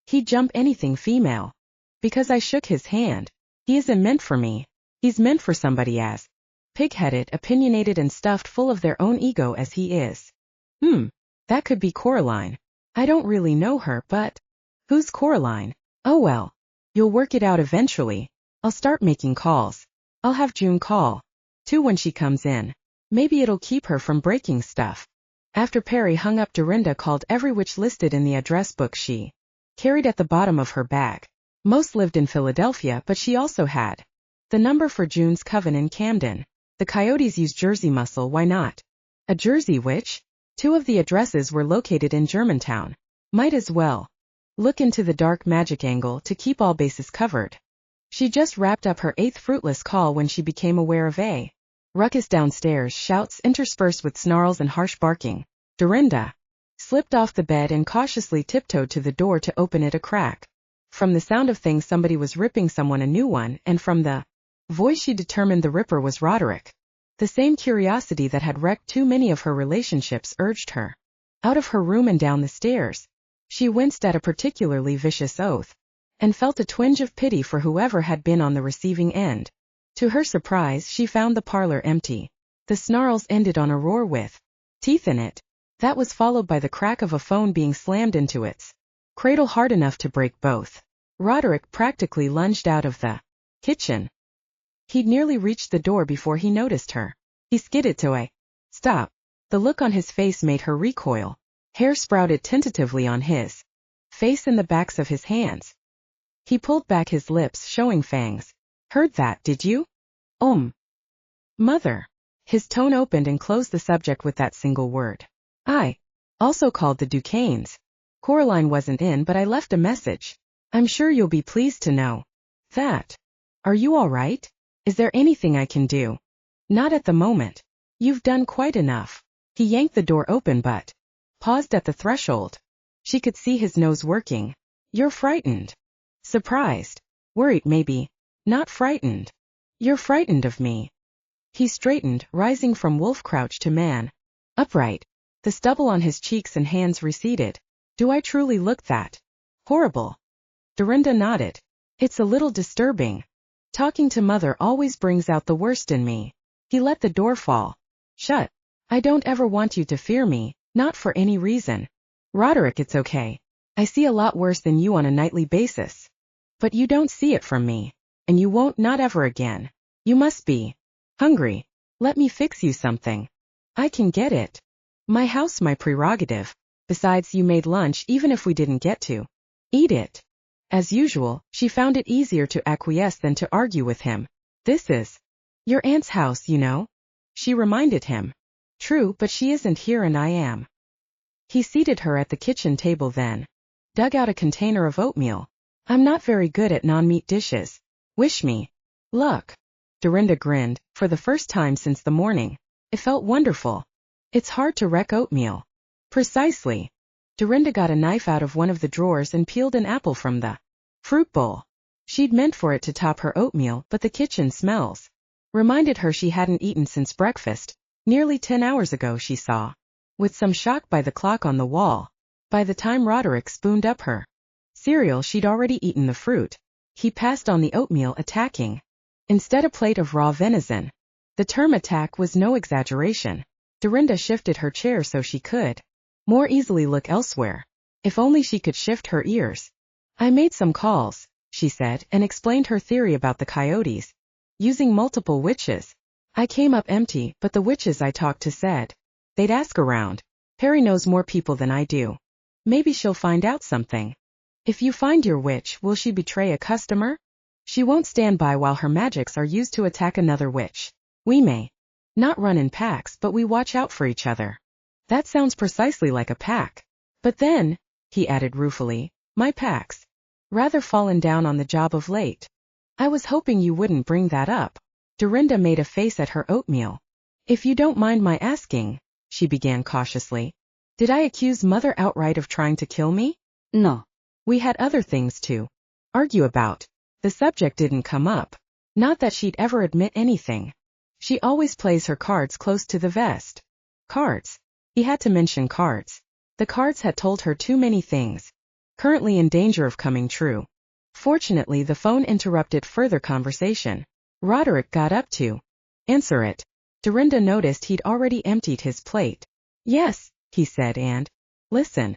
He'd jump anything female. Because I shook his hand. He isn't meant for me. He's meant for somebody as pig-headed, opinionated, and stuffed full of their own ego as he is. That could be Coraline. I don't really know her, but who's Coraline? Oh well. You'll work it out eventually. I'll start making calls. I'll have June call, too, when she comes in. Maybe it'll keep her from breaking stuff. After Perry hung up, Dorinda called every witch listed in the address book she carried at the bottom of her bag. Most lived in Philadelphia, but she also had the number for June's coven in Camden. The coyotes use Jersey muscle, why not? A Jersey witch? 2 of the addresses were located in Germantown. Might as well look into the dark magic angle to keep all bases covered. She just wrapped up her 8th fruitless call when she became aware of a ruckus downstairs, shouts interspersed with snarls and harsh barking. Dorinda slipped off the bed and cautiously tiptoed to the door to open it a crack. From the sound of things, somebody was ripping someone a new one, and from the voice she determined the ripper was Roderick. The same curiosity that had wrecked too many of her relationships urged her out of her room and down the stairs. She winced at a particularly vicious oath, and felt a twinge of pity for whoever had been on the receiving end. To her surprise, she found the parlor empty. The snarls ended on a roar with teeth in it. That was followed by the crack of a phone being slammed into its cradle hard enough to break both. Roderick practically lunged out of the kitchen. He'd nearly reached the door before he noticed her. He skidded to a stop. The look on his face made her recoil. Hair sprouted tentatively on his face and the backs of his hands. He pulled back his lips, showing fangs. Heard that, did you? Mother. His tone opened and closed the subject with that single word. I also called the Duquesnes. Coraline wasn't in, but I left a message. I'm sure you'll be pleased to know that. Are you all right? Is there anything I can do? Not at the moment. You've done quite enough. He yanked the door open but paused at the threshold. She could see his nose working. You're frightened. Surprised. Worried maybe. Not frightened. You're frightened of me. He straightened, rising from wolf crouch to man. Upright. The stubble on his cheeks and hands receded. Do I truly look that horrible? Dorinda nodded. It's a little disturbing. Talking to Mother always brings out the worst in me. He let the door fall shut. I don't ever want you to fear me, not for any reason. Roderick, it's okay. I see a lot worse than you on a nightly basis. But you don't see it from me. And you won't, not ever again. You must be hungry. Let me fix you something. I can get it. My house, my prerogative. Besides, you made lunch even if we didn't get to eat it. As usual, she found it easier to acquiesce than to argue with him. This is your aunt's house, you know, she reminded him. True, but she isn't here and I am. He seated her at the kitchen table, then dug out a container of oatmeal. I'm not very good at non-meat dishes. Wish me luck. Dorinda grinned, for the first time since the morning. It felt wonderful. It's hard to wreck oatmeal. Precisely. Dorinda got a knife out of one of the drawers and peeled an apple from the fruit bowl. She'd meant for it to top her oatmeal, but the kitchen smells reminded her she hadn't eaten since breakfast, nearly 10 hours ago, she saw, with some shock, by the clock on the wall. By the time Roderick spooned up her cereal, she'd already eaten the fruit. He passed on the oatmeal, attacking instead a plate of raw venison. The term attack was no exaggeration. Dorinda shifted her chair so she could more easily look elsewhere. If only she could shift her ears. I made some calls, she said, and explained her theory about the coyotes. Using multiple witches. I came up empty, but the witches I talked to said they'd ask around. Perry knows more people than I do. Maybe she'll find out something. If you find your witch, will she betray a customer? She won't stand by while her magics are used to attack another witch. We may not run in packs, but we watch out for each other. That sounds precisely like a pack. But then, he added ruefully, my pack's rather fallen down on the job of late. I was hoping you wouldn't bring that up. Dorinda made a face at her oatmeal. If you don't mind my asking, she began cautiously, did I accuse Mother outright of trying to kill me? No. We had other things to argue about. The subject didn't come up. Not that she'd ever admit anything. She always plays her cards close to the vest. Cards. He had to mention cards. The cards had told her too many things, currently in danger of coming true. Fortunately, the phone interrupted further conversation. Roderick got up to answer it. Dorinda noticed he'd already emptied his plate. Yes, he said, and listen.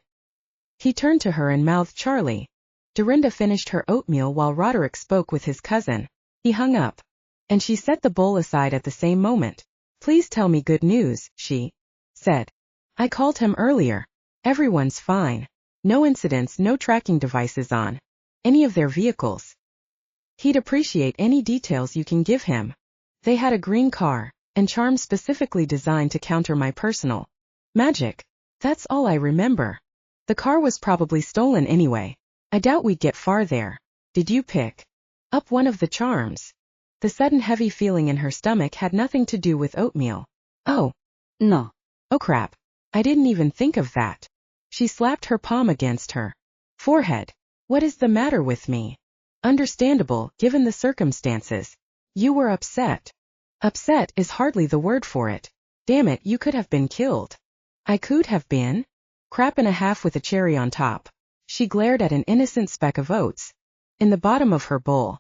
He turned to her and mouthed Charlie. Dorinda finished her oatmeal while Roderick spoke with his cousin. He hung up, and she set the bowl aside at the same moment. Please tell me good news, she said. I called him earlier. Everyone's fine. No incidents, no tracking devices on any of their vehicles. He'd appreciate any details you can give him. They had a green car, and charms specifically designed to counter my personal magic. That's all I remember. The car was probably stolen anyway. I doubt we'd get far there. Did you pick up one of the charms? The sudden heavy feeling in her stomach had nothing to do with oatmeal. Oh, no. Oh crap. I didn't even think of that. She slapped her palm against her forehead. What is the matter with me? Understandable, given the circumstances. You were upset. Upset is hardly the word for it. Damn it, you could have been killed. I could have been? Crap and a half with a cherry on top. She glared at an innocent speck of oats in the bottom of her bowl.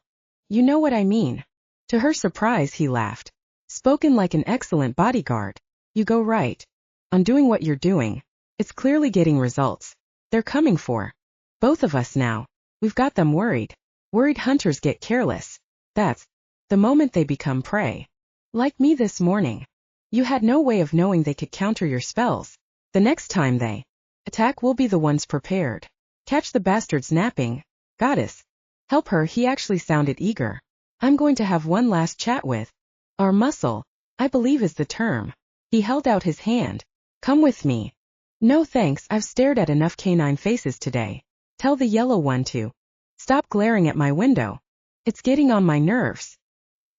You know what I mean. To her surprise, he laughed. Spoken like an excellent bodyguard. You go right on doing what you're doing. It's clearly getting results. They're coming for both of us now. We've got them worried. Worried hunters get careless. That's the moment they become prey. Like me this morning. You had no way of knowing they could counter your spells. The next time they attack, we'll be the ones prepared. Catch the bastards napping. Goddess. Help her, he actually sounded eager. I'm going to have one last chat with our muscle, I believe is the term. He held out his hand. Come with me. No thanks, I've stared at enough canine faces today. Tell the yellow one to stop glaring at my window. It's getting on my nerves.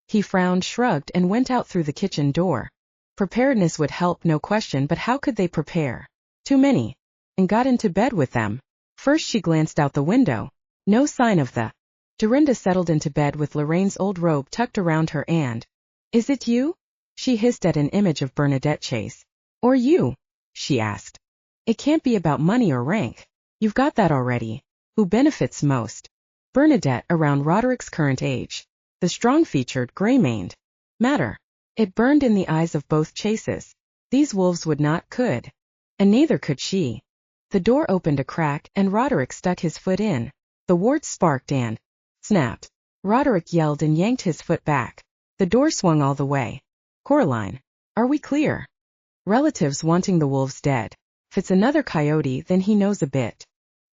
He frowned, shrugged, and went out through the kitchen door. Preparedness would help, no question, but how could they prepare? Too many. And got into bed with them. First she glanced out the window. No sign of the. Dorinda settled into bed with Lorraine's old robe tucked around her and, is it you? She hissed at an image of Bernadette Chase. Or you? She asked. It can't be about money or rank. You've got that already. Who benefits most? Bernadette, around Roderick's current age. The strong-featured, gray-maned. Matter. It burned in the eyes of both Chases. These wolves would not, could. And neither could she. The door opened a crack, and Roderick stuck his foot in. The wards sparked and snapped. Roderick yelled and yanked his foot back. The door swung all the way. Coraline. Are we clear? Relatives wanting the wolves dead. If it's another coyote, then he knows a bit.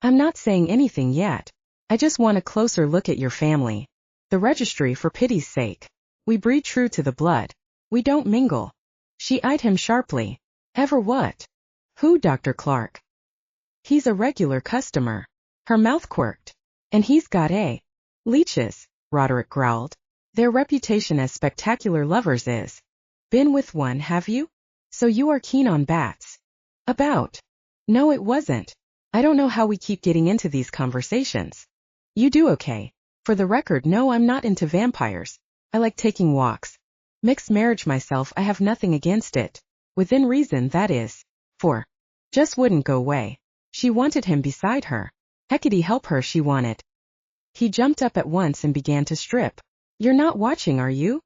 I'm not saying anything yet. I just want a closer look at your family. The registry, for pity's sake. We breed true to the blood. We don't mingle. She eyed him sharply. Ever what? Who, Dr. Clark? He's a regular customer. Her mouth quirked. And he's got a leeches, Roderick growled. Their reputation as spectacular lovers is. Been with one, have you? So you are keen on bats. About. No, it wasn't. I don't know how we keep getting into these conversations. You do okay. For the record, no, I'm not into vampires. I like taking walks. Mixed marriage myself, I have nothing against it. Within reason, that is. For. Just wouldn't go away. She wanted him beside her. Heckity help her, she wanted. He jumped up at once and began to strip. You're not watching, are you?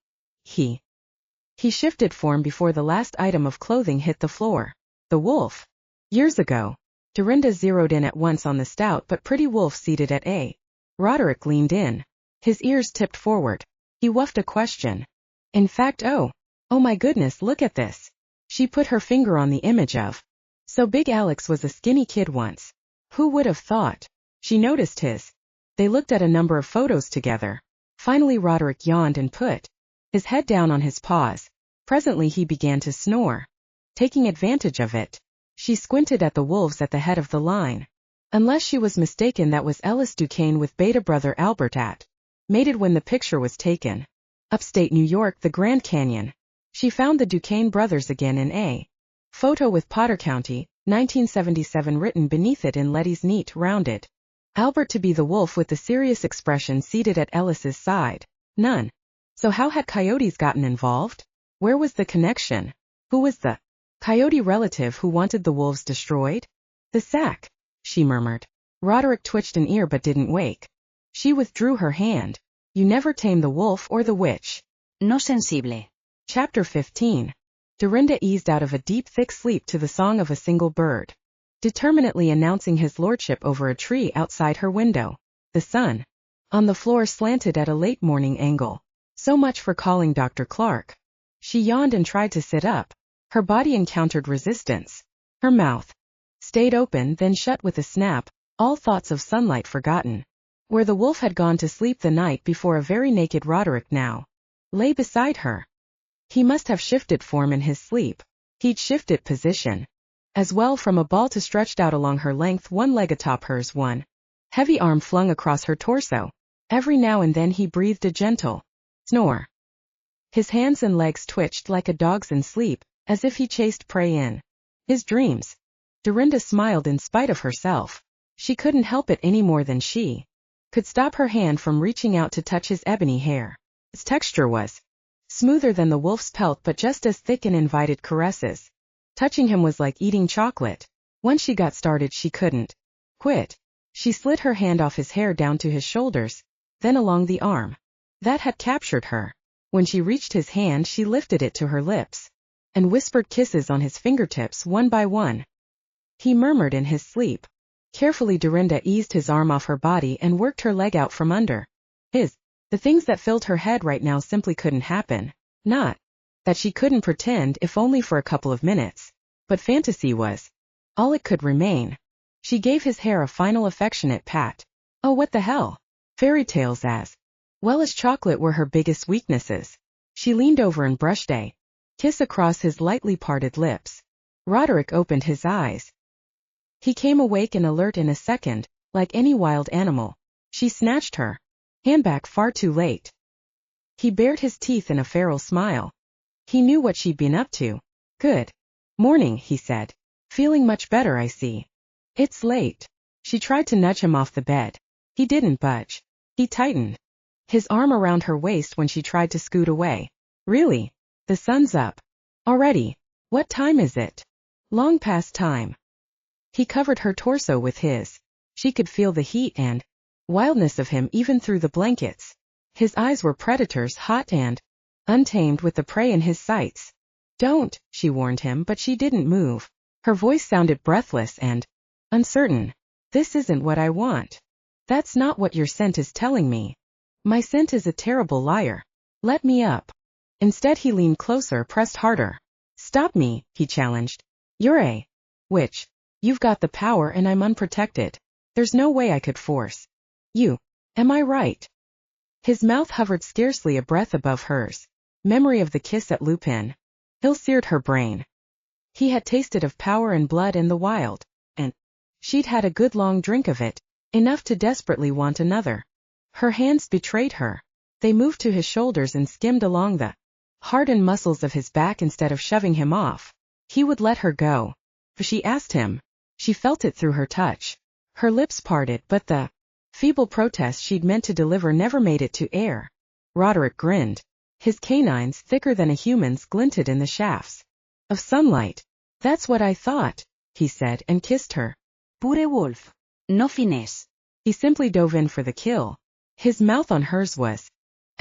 He shifted form before the last item of clothing hit the floor. The wolf. Years ago. Dorinda zeroed in at once on the stout but pretty wolf seated at A. Roderick leaned in. His ears tipped forward. He whuffed a question. In fact, oh my goodness, look at this. She put her finger on the image of. So Big Alex was a skinny kid once. Who would have thought? She noticed his. They looked at a number of photos together. Finally Roderick yawned and put his head down on his paws. Presently he began to snore. Taking advantage of it, she squinted at the wolves at the head of the line. Unless she was mistaken, that was Ellis Duquesne with beta brother Albert at. Mated when the picture was taken. Upstate New York, the Grand Canyon. She found the Duquesne brothers again in a photo with Potter County, 1977 written beneath it in Letty's neat, rounded. Albert to be the wolf with the serious expression seated at Ellis's side. None. So how had coyotes gotten involved? Where was the connection? Who was the coyote relative who wanted the wolves destroyed? The sack, she murmured. Roderick twitched an ear but didn't wake. She withdrew her hand. You never tame the wolf or the witch. No sensible. Chapter 15. Dorinda eased out of a deep, thick sleep to the song of a single bird, determinately announcing his lordship over a tree outside her window. The sun on the floor slanted at a late morning angle. So much for calling Dr. Clark. She yawned and tried to sit up. Her body encountered resistance. Her mouth stayed open, then shut with a snap, all thoughts of sunlight forgotten. Where the wolf had gone to sleep the night before, a very naked Roderick now lay beside her. He must have shifted form in his sleep. He'd shifted position as well, from a ball to stretched out along her length, one leg atop hers, one heavy arm flung across her torso. Every now and then he breathed a gentle snore. His hands and legs twitched like a dog's in sleep, as if he chased prey in his dreams. Dorinda smiled in spite of herself. She couldn't help it any more than she could stop her hand from reaching out to touch his ebony hair. Its texture was smoother than the wolf's pelt, but just as thick, and invited caresses. Touching him was like eating chocolate. Once she got started, she couldn't quit. She slid her hand off his hair down to his shoulders, then along the arm that had captured her. When she reached his hand, she lifted it to her lips and whispered kisses on his fingertips one by one. He murmured in his sleep. Carefully Dorinda eased his arm off her body and worked her leg out from under his. The things that filled her head right now simply couldn't happen. Not that she couldn't pretend, if only for a couple of minutes. But fantasy was all it could remain. She gave his hair a final affectionate pat. Oh, what the hell? Fairy tales as well as chocolate were her biggest weaknesses. She leaned over and brushed a kiss across his lightly parted lips. Roderick opened his eyes. He came awake and alert in a second, like any wild animal. She snatched her hand back far too late. He bared his teeth in a feral smile. He knew what she'd been up to. Good morning, he said. Feeling much better, I see. It's late. She tried to nudge him off the bed. He didn't budge. He tightened his arm around her waist when she tried to scoot away. Really? The sun's up already. What time is it? Long past time. He covered her torso with his. She could feel the heat and wildness of him even through the blankets. His eyes were predators, hot and untamed, with the prey in his sights. Don't, she warned him, but she didn't move. Her voice sounded breathless and uncertain. This isn't what I want. That's not what your scent is telling me. My scent is a terrible liar. Let me up. Instead he leaned closer, pressed harder. Stop me, he challenged. You're a witch. You've got the power and I'm unprotected. There's no way I could force you. Am I right? His mouth hovered scarcely a breath above hers. Memory of the kiss at Lupin Hill seared her brain. He had tasted of power and blood in the wild, and she'd had a good long drink of it, enough to desperately want another. Her hands betrayed her. They moved to his shoulders and skimmed along the hardened muscles of his back instead of shoving him off. He would let her go. She asked him. She felt it through her touch. Her lips parted, but the feeble protest she'd meant to deliver never made it to air. Roderick grinned. His canines, thicker than a human's, glinted in the shafts of sunlight. That's what I thought, he said, and kissed her. Pure wolf. No finesse. He simply dove in for the kill. His mouth on hers was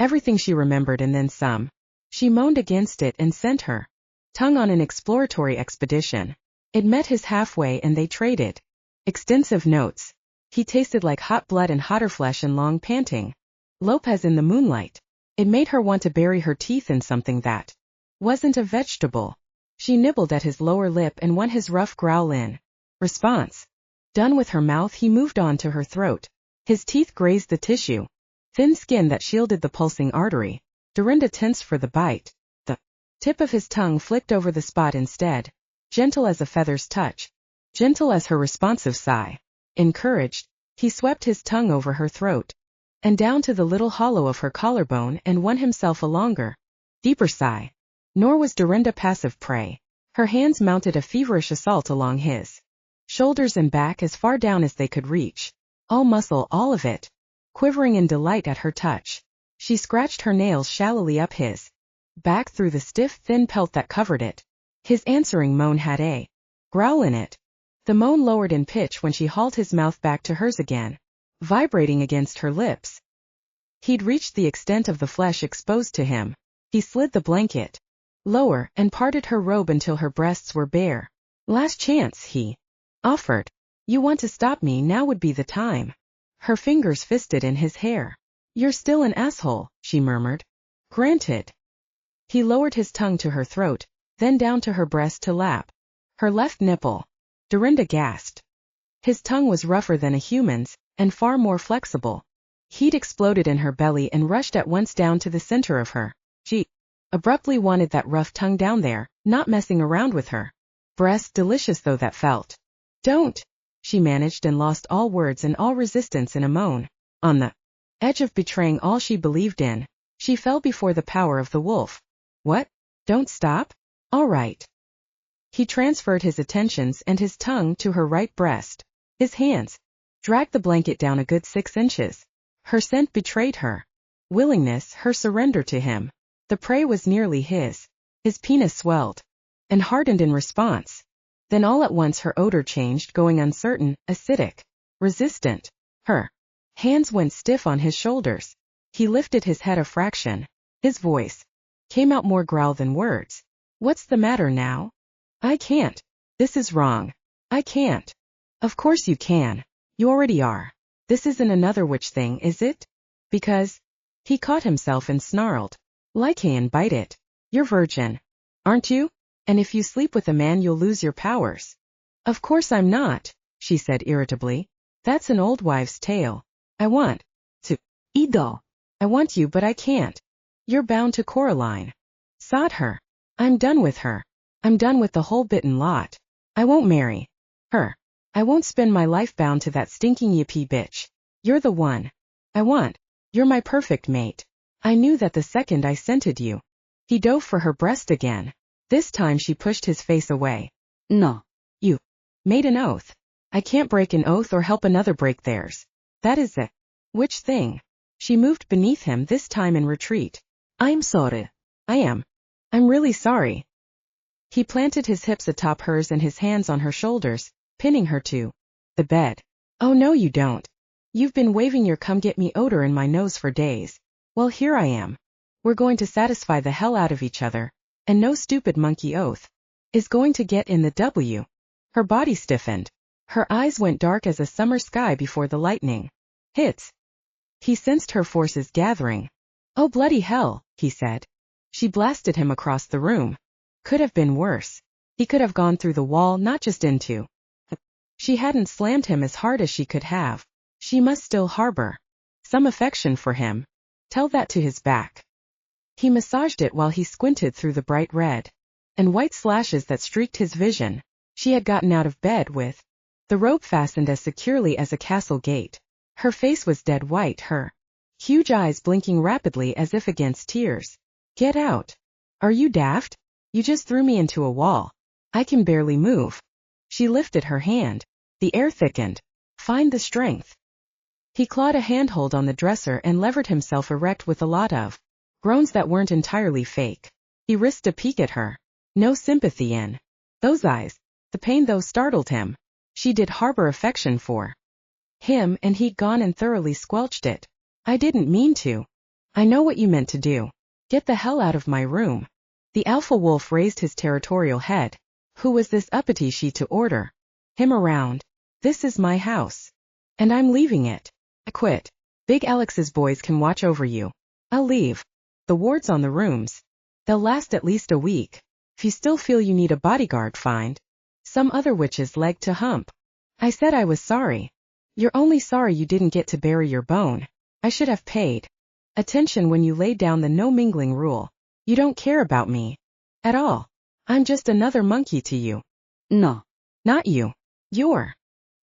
Everything she remembered and then some. She moaned against it and sent her tongue on an exploratory expedition. It met his halfway and they traded extensive notes. He tasted like hot blood and hotter flesh and long panting. Lopez in the moonlight. It made her want to bury her teeth in something that wasn't a vegetable. She nibbled at his lower lip and won his rough growl in response. Done with her mouth, he moved on to her throat. His teeth grazed the tissue, thin skin that shielded the pulsing artery. Dorinda tensed for the bite. The tip of his tongue flicked over the spot instead, gentle as a feather's touch, gentle as her responsive sigh. Encouraged, he swept his tongue over her throat, and down to the little hollow of her collarbone and won himself a longer, deeper sigh. Nor was Dorinda passive prey. Her hands mounted a feverish assault along his shoulders and back as far down as they could reach. All muscle, all of it. Quivering in delight at her touch, she scratched her nails shallowly up his back through the stiff, thin pelt that covered it. His answering moan had a growl in it. The moan lowered in pitch when she hauled his mouth back to hers again, vibrating against her lips. He'd reached the extent of the flesh exposed to him. He slid the blanket lower and parted her robe until her breasts were bare. Last chance, he offered. You want to stop me, now would be the time. Her fingers fisted in his hair. You're still an asshole, she murmured. Granted. He lowered his tongue to her throat, then down to her breast to lap her left nipple. Dorinda gasped. His tongue was rougher than a human's, and far more flexible. Heat exploded in her belly and rushed at once down to the center of her. She abruptly wanted that rough tongue down there, not messing around with her breast, delicious though that felt. Don't, she managed and lost all words and all resistance in a moan. On the edge of betraying all she believed in, she fell before the power of the wolf. What? Don't stop? All right. He transferred his attentions and his tongue to her right breast. His hands dragged the blanket down a good 6 inches. Her scent betrayed her willingness, her surrender to him. The prey was nearly his. His penis swelled and hardened in response. Then all at once her odor changed, going uncertain, acidic, resistant. Her hands went stiff on his shoulders. He lifted his head a fraction. His voice came out more growl than words. What's the matter now? I can't. This is wrong. I can't. Of course you can. You already are. This isn't another witch thing, is it? Because he caught himself and snarled. Lycaon, bite it. You're virgin, aren't you? And if you sleep with a man you'll lose your powers. Of course I'm not, she said irritably. That's an old wives' tale. I want to. Ido. I want you but I can't. You're bound to Coraline. Sod her. I'm done with her. I'm done with the whole bitten lot. I won't marry her. I won't spend my life bound to that stinking yippee bitch. You're the one I want. You're my perfect mate. I knew that the second I scented you. He dove for her breast again. This time she pushed his face away. No. You made an oath. I can't break an oath or help another break theirs. That is it. Which thing? She moved beneath him, this time in retreat. I'm sorry. I am. I'm really sorry. He planted his hips atop hers and his hands on her shoulders, pinning her to the bed. Oh no you don't. You've been waving your come get me odor in my nose for days. Well here I am. We're going to satisfy the hell out of each other, and no stupid monkey oath is going to get in the W. Her body stiffened. Her eyes went dark as a summer sky before the lightning hits. He sensed her forces gathering. Oh bloody hell, he said. She blasted him across the room. Could have been worse. He could have gone through the wall, not just into. She hadn't slammed him as hard as she could have. She must still harbor some affection for him. Tell that to his back. He massaged it while he squinted through the bright red and white slashes that streaked his vision. She had gotten out of bed with the rope fastened as securely as a castle gate. Her face was dead white, her huge eyes blinking rapidly as if against tears. Get out. Are you daft? You just threw me into a wall. I can barely move. She lifted her hand. The air thickened. Find the strength. He clawed a handhold on the dresser and levered himself erect with a lot of groans that weren't entirely fake. He risked a peek at her. No sympathy in those eyes. The pain though startled him. She did harbor affection for him and he'd gone and thoroughly squelched it. I didn't mean to. I know what you meant to do. Get the hell out of my room. The alpha wolf raised his territorial head. Who was this uppity she to order him around? This is my house. And I'm leaving it. I quit. Big Alex's boys can watch over you. I'll leave. The wards on the rooms. They'll last at least a week. If you still feel you need a bodyguard, find some other witch's leg to hump. I said I was sorry. You're only sorry you didn't get to bury your bone. I should have paid attention when you laid down the no mingling rule. You don't care about me at all. I'm just another monkey to you. No. Not you. You're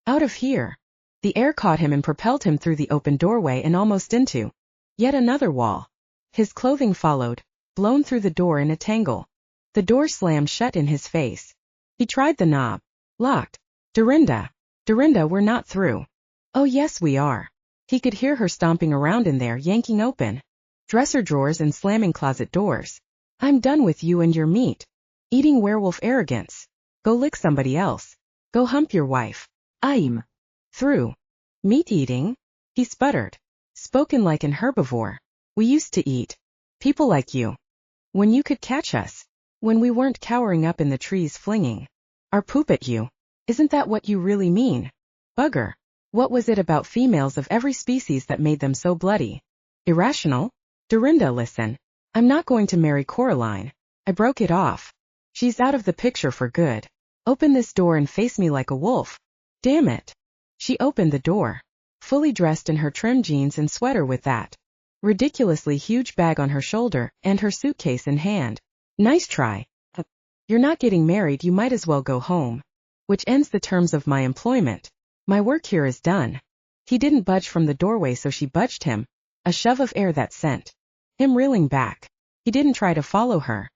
out of here. The air caught him and propelled him through the open doorway and almost into yet another wall. His clothing followed, blown through the door in a tangle. The door slammed shut in his face. He tried the knob. Locked. Dorinda, we're not through. Oh yes we are. He could hear her stomping around in there, yanking open dresser drawers and slamming closet doors. I'm done with you and your meat eating werewolf arrogance. Go lick somebody else. Go hump your wife. I'm through. Meat eating? He sputtered. Spoken like an herbivore. We used to eat people like you. When you could catch us. When we weren't cowering up in the trees flinging our poop at you. Isn't that what you really mean? Bugger. What was it about females of every species that made them so bloody? Irrational? Dorinda, listen. I'm not going to marry Coraline. I broke it off. She's out of the picture for good. Open this door and face me like a wolf. Damn it. She opened the door. Fully dressed in her trim jeans and sweater with that ridiculously huge bag on her shoulder and her suitcase in hand. Nice try. You're not getting married, you might as well go home. Which ends the terms of my employment. My work here is done. He didn't budge from the doorway, so she budged him. A shove of air that sent him reeling back. He didn't try to follow her.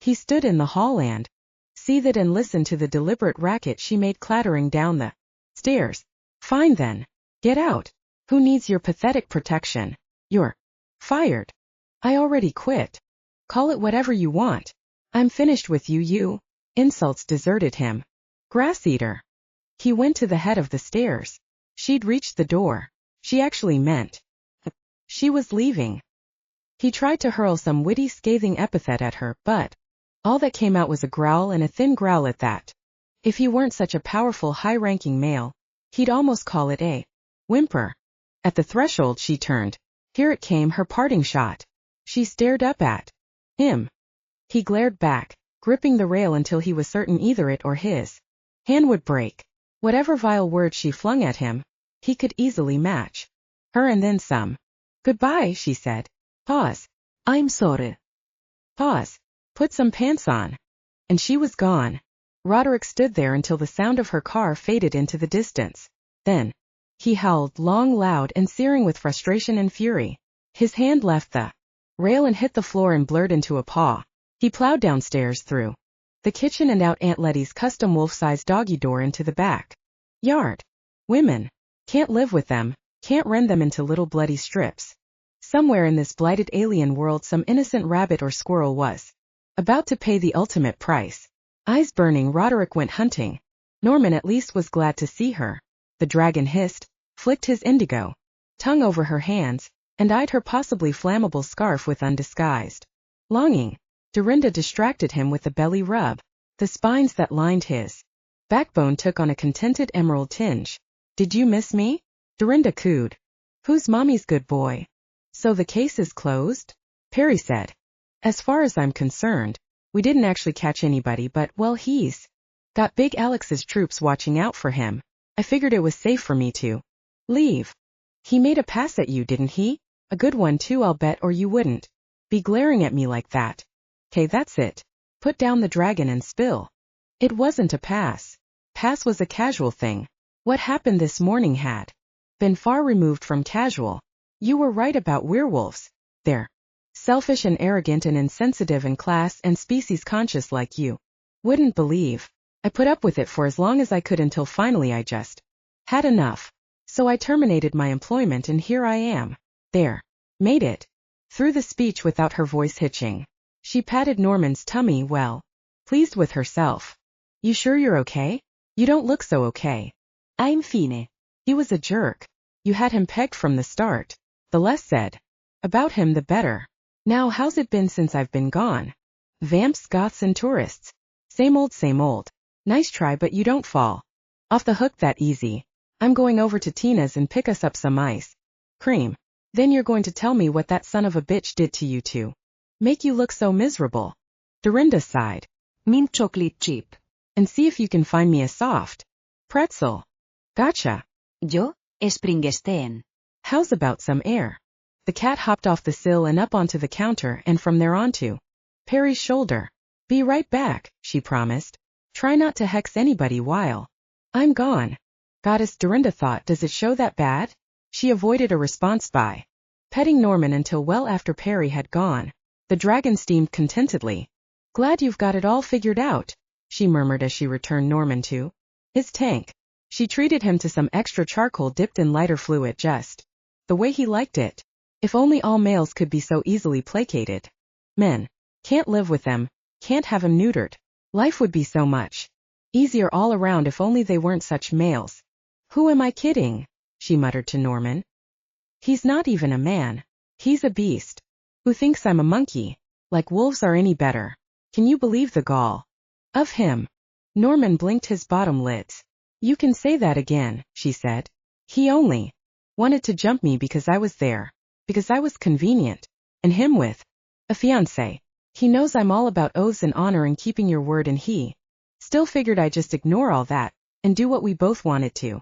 He stood in the hall and seethed and listened to the deliberate racket she made clattering down the stairs. Fine then. Get out. Who needs your pathetic protection? You're fired. I already quit. Call it whatever you want. I'm finished with you, you. Insults deserted him. Grass eater. He went to the head of the stairs. She'd reached the door. She actually meant she was leaving. He tried to hurl some witty, scathing epithet at her, but all that came out was a growl, and a thin growl at that. If he weren't such a powerful, high-ranking male, he'd almost call it a whimper. At the threshold she turned. Here it came, her parting shot. She stared up at him. He glared back, gripping the rail until he was certain either it or his hand would break. Whatever vile words she flung at him, he could easily match her and then some. Goodbye, she said. Pause. I'm sorry. Pause. Put some pants on. And she was gone. Roderick stood there until the sound of her car faded into the distance. Then he howled, long, loud, and searing with frustration and fury. His hand left the rail and hit the floor and blurred into a paw. He plowed downstairs through the kitchen and out Aunt Letty's custom wolf-sized doggy door into the back yard. Women. Can't live with them, can't rend them into little bloody strips. Somewhere in this blighted alien world some innocent rabbit or squirrel was about to pay the ultimate price. Eyes burning, Roderick went hunting. Norman at least was glad to see her. The dragon hissed, flicked his indigo tongue over her hands, and eyed her possibly flammable scarf with undisguised longing. Dorinda distracted him with a belly rub. The spines that lined his backbone took on a contented emerald tinge. Did you miss me? Dorinda cooed. Who's mommy's good boy? So the case is closed? Perry said. As far as I'm concerned, we didn't actually catch anybody, but, well, he's got Big Alex's troops watching out for him. I figured it was safe for me to leave. He made a pass at you, didn't he? A good one too, I'll bet, or you wouldn't be glaring at me like that. 'Kay, that's it. Put down the dragon and spill. It wasn't a pass. Pass was a casual thing. What happened this morning had been far removed from casual. You were right about werewolves. They're selfish and arrogant and insensitive and class and species conscious like you wouldn't believe. I put up with it for as long as I could until finally I just had enough. So I terminated my employment and here I am. There. Made it. Through the speech without her voice hitching. She patted Norman's tummy, well pleased with herself. You sure you're okay? You don't look so okay. I'm fine. He was a jerk. You had him pegged from the start. The less said, About him the better. Now how's it been since I've been gone? Vamps, goths and tourists. Same old same old. Nice try but you don't fall off the hook that easy. I'm going over to Tina's and pick us up some ice cream. Then you're going to tell me what that son of a bitch did to you to make you look so miserable. Dorinda sighed. Mint chocolate chip. And see if you can find me a soft pretzel. Gotcha. Yo, Springsteen. How's about some air? The cat hopped off the sill and up onto the counter and from there onto Perry's shoulder. Be right back, she promised. Try not to hex anybody while I'm gone. Goddess, Dorinda thought, does it show that bad? She avoided a response by petting Norman until well after Perry had gone. The dragon steamed contentedly. Glad you've got it all figured out, she murmured as she returned Norman to his tank. She treated him to some extra charcoal dipped in lighter fluid, just the way he liked it. If only all males could be so easily placated. Men can't live with them, can't have him neutered. Life would be so much easier all around if only they weren't such males. Who am I kidding? She muttered to Norman. He's not even a man. He's a beast. Who thinks I'm a monkey? Like wolves are any better. Can you believe the gall of him? Norman blinked his bottom lids. You can say that again, she said. He only wanted to jump me because I was there, because I was convenient, and him with a fiancé. He knows I'm all about oaths and honor and keeping your word, and he still figured I'd just ignore all that and do what we both wanted to.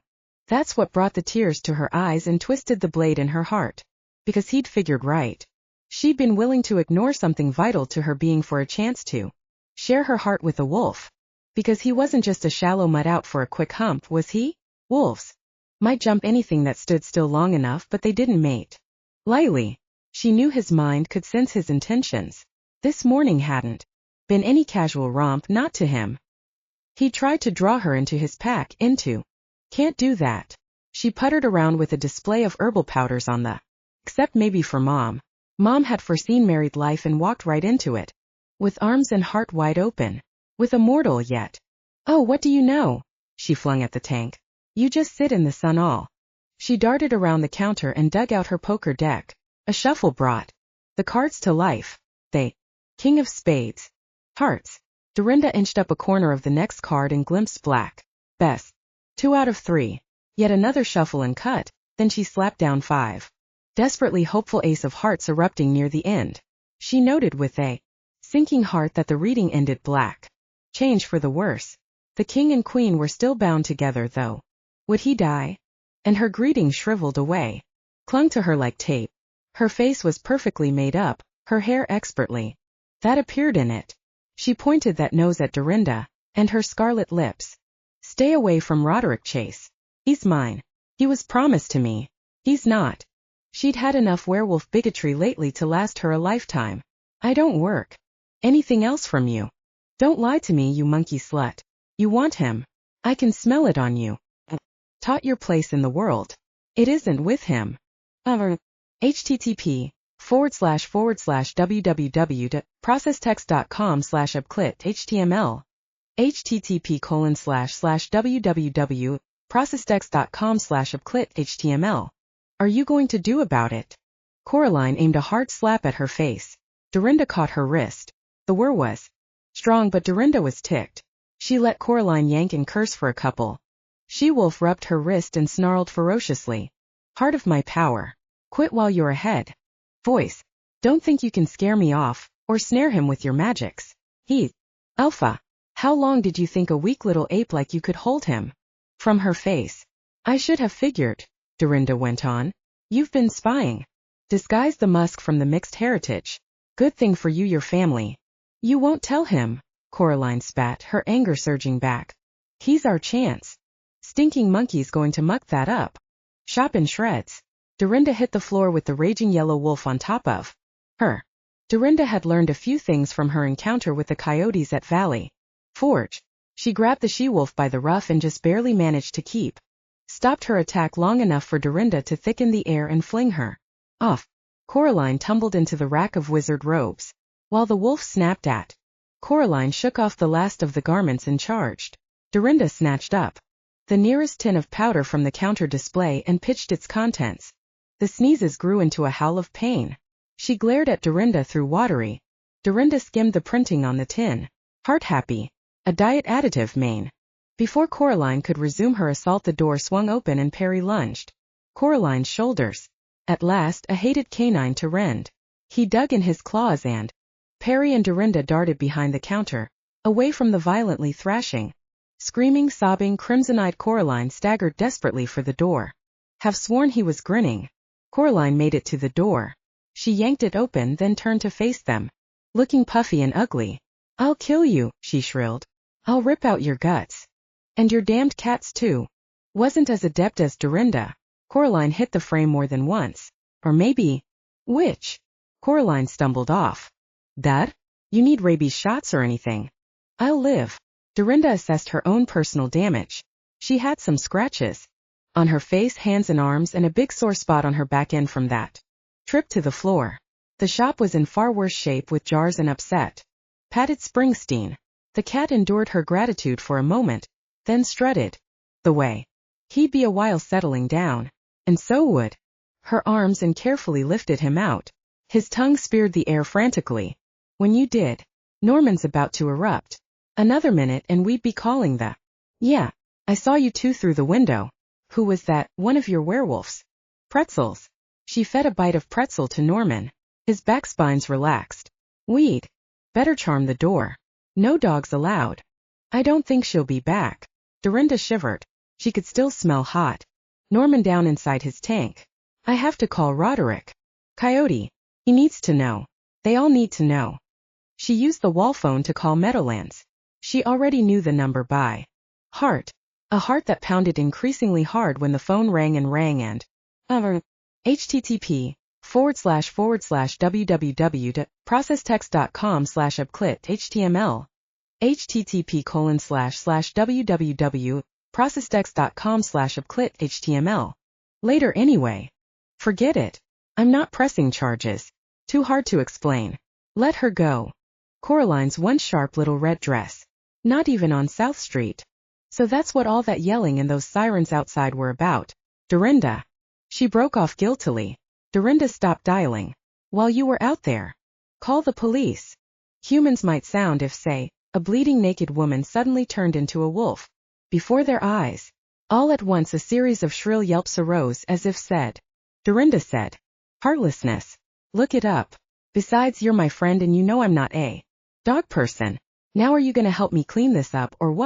That's what brought the tears to her eyes and twisted the blade in her heart. Because he'd figured right. She'd been willing to ignore something vital to her being for a chance to share her heart with a wolf. Because he wasn't just a shallow mutt out for a quick hump, was he? Wolves might jump anything that stood still long enough, but they didn't mate lightly. She knew his mind, could sense his intentions. This morning hadn't been any casual romp, not to him. He tried to draw her into his pack, into. Can't do that. She puttered around with a display of herbal powders on the. Except maybe for Mom. Mom had foreseen married life and walked right into it. With arms and heart wide open. With a mortal yet. Oh, what do you know? She flung at the tank. You just sit in the sun all. She darted around the counter and dug out her poker deck. A shuffle brought the cards to life. They. King of spades. Hearts. Dorinda inched up a corner of the next card and glimpsed black. Best. 2 out of 3. Yet another shuffle and cut, then she slapped down 5. Desperately hopeful ace of hearts erupting near the end. She noted with a sinking heart that the reading ended black. Change for the worse. The king and queen were still bound together though. Would he die? And her greeting shriveled away. Clung to her like tape. Her face was perfectly made up, her hair expertly. That appeared in it. She pointed that nose at Dorinda, and her scarlet lips. Stay away from Roderick Chase. He's mine. He was promised to me. He's not. She'd had enough werewolf bigotry lately to last her a lifetime. I don't work anything else from you. Don't lie to me, you monkey slut. You want him. I can smell it on you. Taught your place in the world. It isn't with him. http://www.processtext.com/upclit html http://www.processtext.com/upclit html. Are you going to do about it? Coraline aimed a hard slap at her face. Dorinda caught her wrist. The whir was strong, but Dorinda was ticked. She let Coraline yank and curse for a couple. She-wolf rubbed her wrist and snarled ferociously. Heart of my power. Quit while you're ahead. Voice. Don't think you can scare me off, or snare him with your magics. He. Alpha. How long did you think a weak little ape like you could hold him? From her face. I should have figured, Dorinda went on. You've been spying. Disguise the musk from the mixed heritage. Good thing for you, your family. You won't tell him, Coraline spat, her anger surging back. He's our chance. Stinking monkey's going to muck that up. Shop in shreds. Dorinda hit the floor with the raging yellow wolf on top of her. Dorinda had learned a few things from her encounter with the coyotes at Valley Forge. She grabbed the she-wolf by the ruff and just barely managed to stopped her attack long enough for Dorinda to thicken the air and fling her off. Coraline tumbled into the rack of wizard robes. While the wolf snapped at Coraline, shook off the last of the garments and charged. Dorinda snatched up the nearest tin of powder from the counter display and pitched its contents. The sneezes grew into a howl of pain. She glared at Dorinda through watery. Dorinda skimmed the printing on the tin. Heart happy. A diet additive main. Before Coraline could resume her assault, the door swung open and Perry lunged. Coraline's shoulders. At last, a hated canine to rend. He dug in his claws and Perry and Dorinda darted behind the counter, away from the violently thrashing. Screaming, sobbing, crimson-eyed Coraline staggered desperately for the door. Have sworn he was grinning. Coraline made it to the door. She yanked it open, then turned to face them. Looking puffy and ugly. I'll kill you, she shrilled. I'll rip out your guts. And your damned cats too. Wasn't as adept as Dorinda. Coraline hit the frame more than once. Or maybe... Which? Coraline stumbled off. Dad? You need rabies shots or anything? I'll live. Dorinda assessed her own personal damage. She had some scratches. On her face, hands and arms, and a big sore spot on her back end from that trip to the floor. The shop was in far worse shape with jars and upset. Patted Springsteen. The cat endured her gratitude for a moment, then strutted the way. He'd be a while settling down. And so would her arms, and carefully lifted him out. His tongue speared the air frantically. When you did, Norman's about to erupt. Another minute and we'd be calling the... Yeah, I saw you two through the window. Who was that? One of your werewolves? Pretzels. She fed a bite of pretzel to Norman. His back spines relaxed. We'd better charm the door. No dogs allowed. I don't think she'll be back. Dorinda shivered. She could still smell hot. Norman down inside his tank. I have to call Roderick. Coyote. He needs to know. They all need to know. She used the wall phone to call Meadowlands. She already knew the number by heart. A heart that pounded increasingly hard when the phone rang and http://www.processtext.com/upclit.html http://www.processtext.com/upclit.html Later anyway. Forget it. I'm not pressing charges. Too hard to explain. Let her go. Coraline's one sharp little red dress. Not even on South Street. So that's what all that yelling and those sirens outside were about. Dorinda. She broke off guiltily. Dorinda stopped dialing. While you were out there. Call the police. Humans might sound if, say, a bleeding naked woman suddenly turned into a wolf. Before their eyes. All at once a series of shrill yelps arose as if said. Dorinda said. Heartlessness. Look it up. Besides, you're my friend and you know I'm not a dog person. Now are you gonna help me clean this up or what?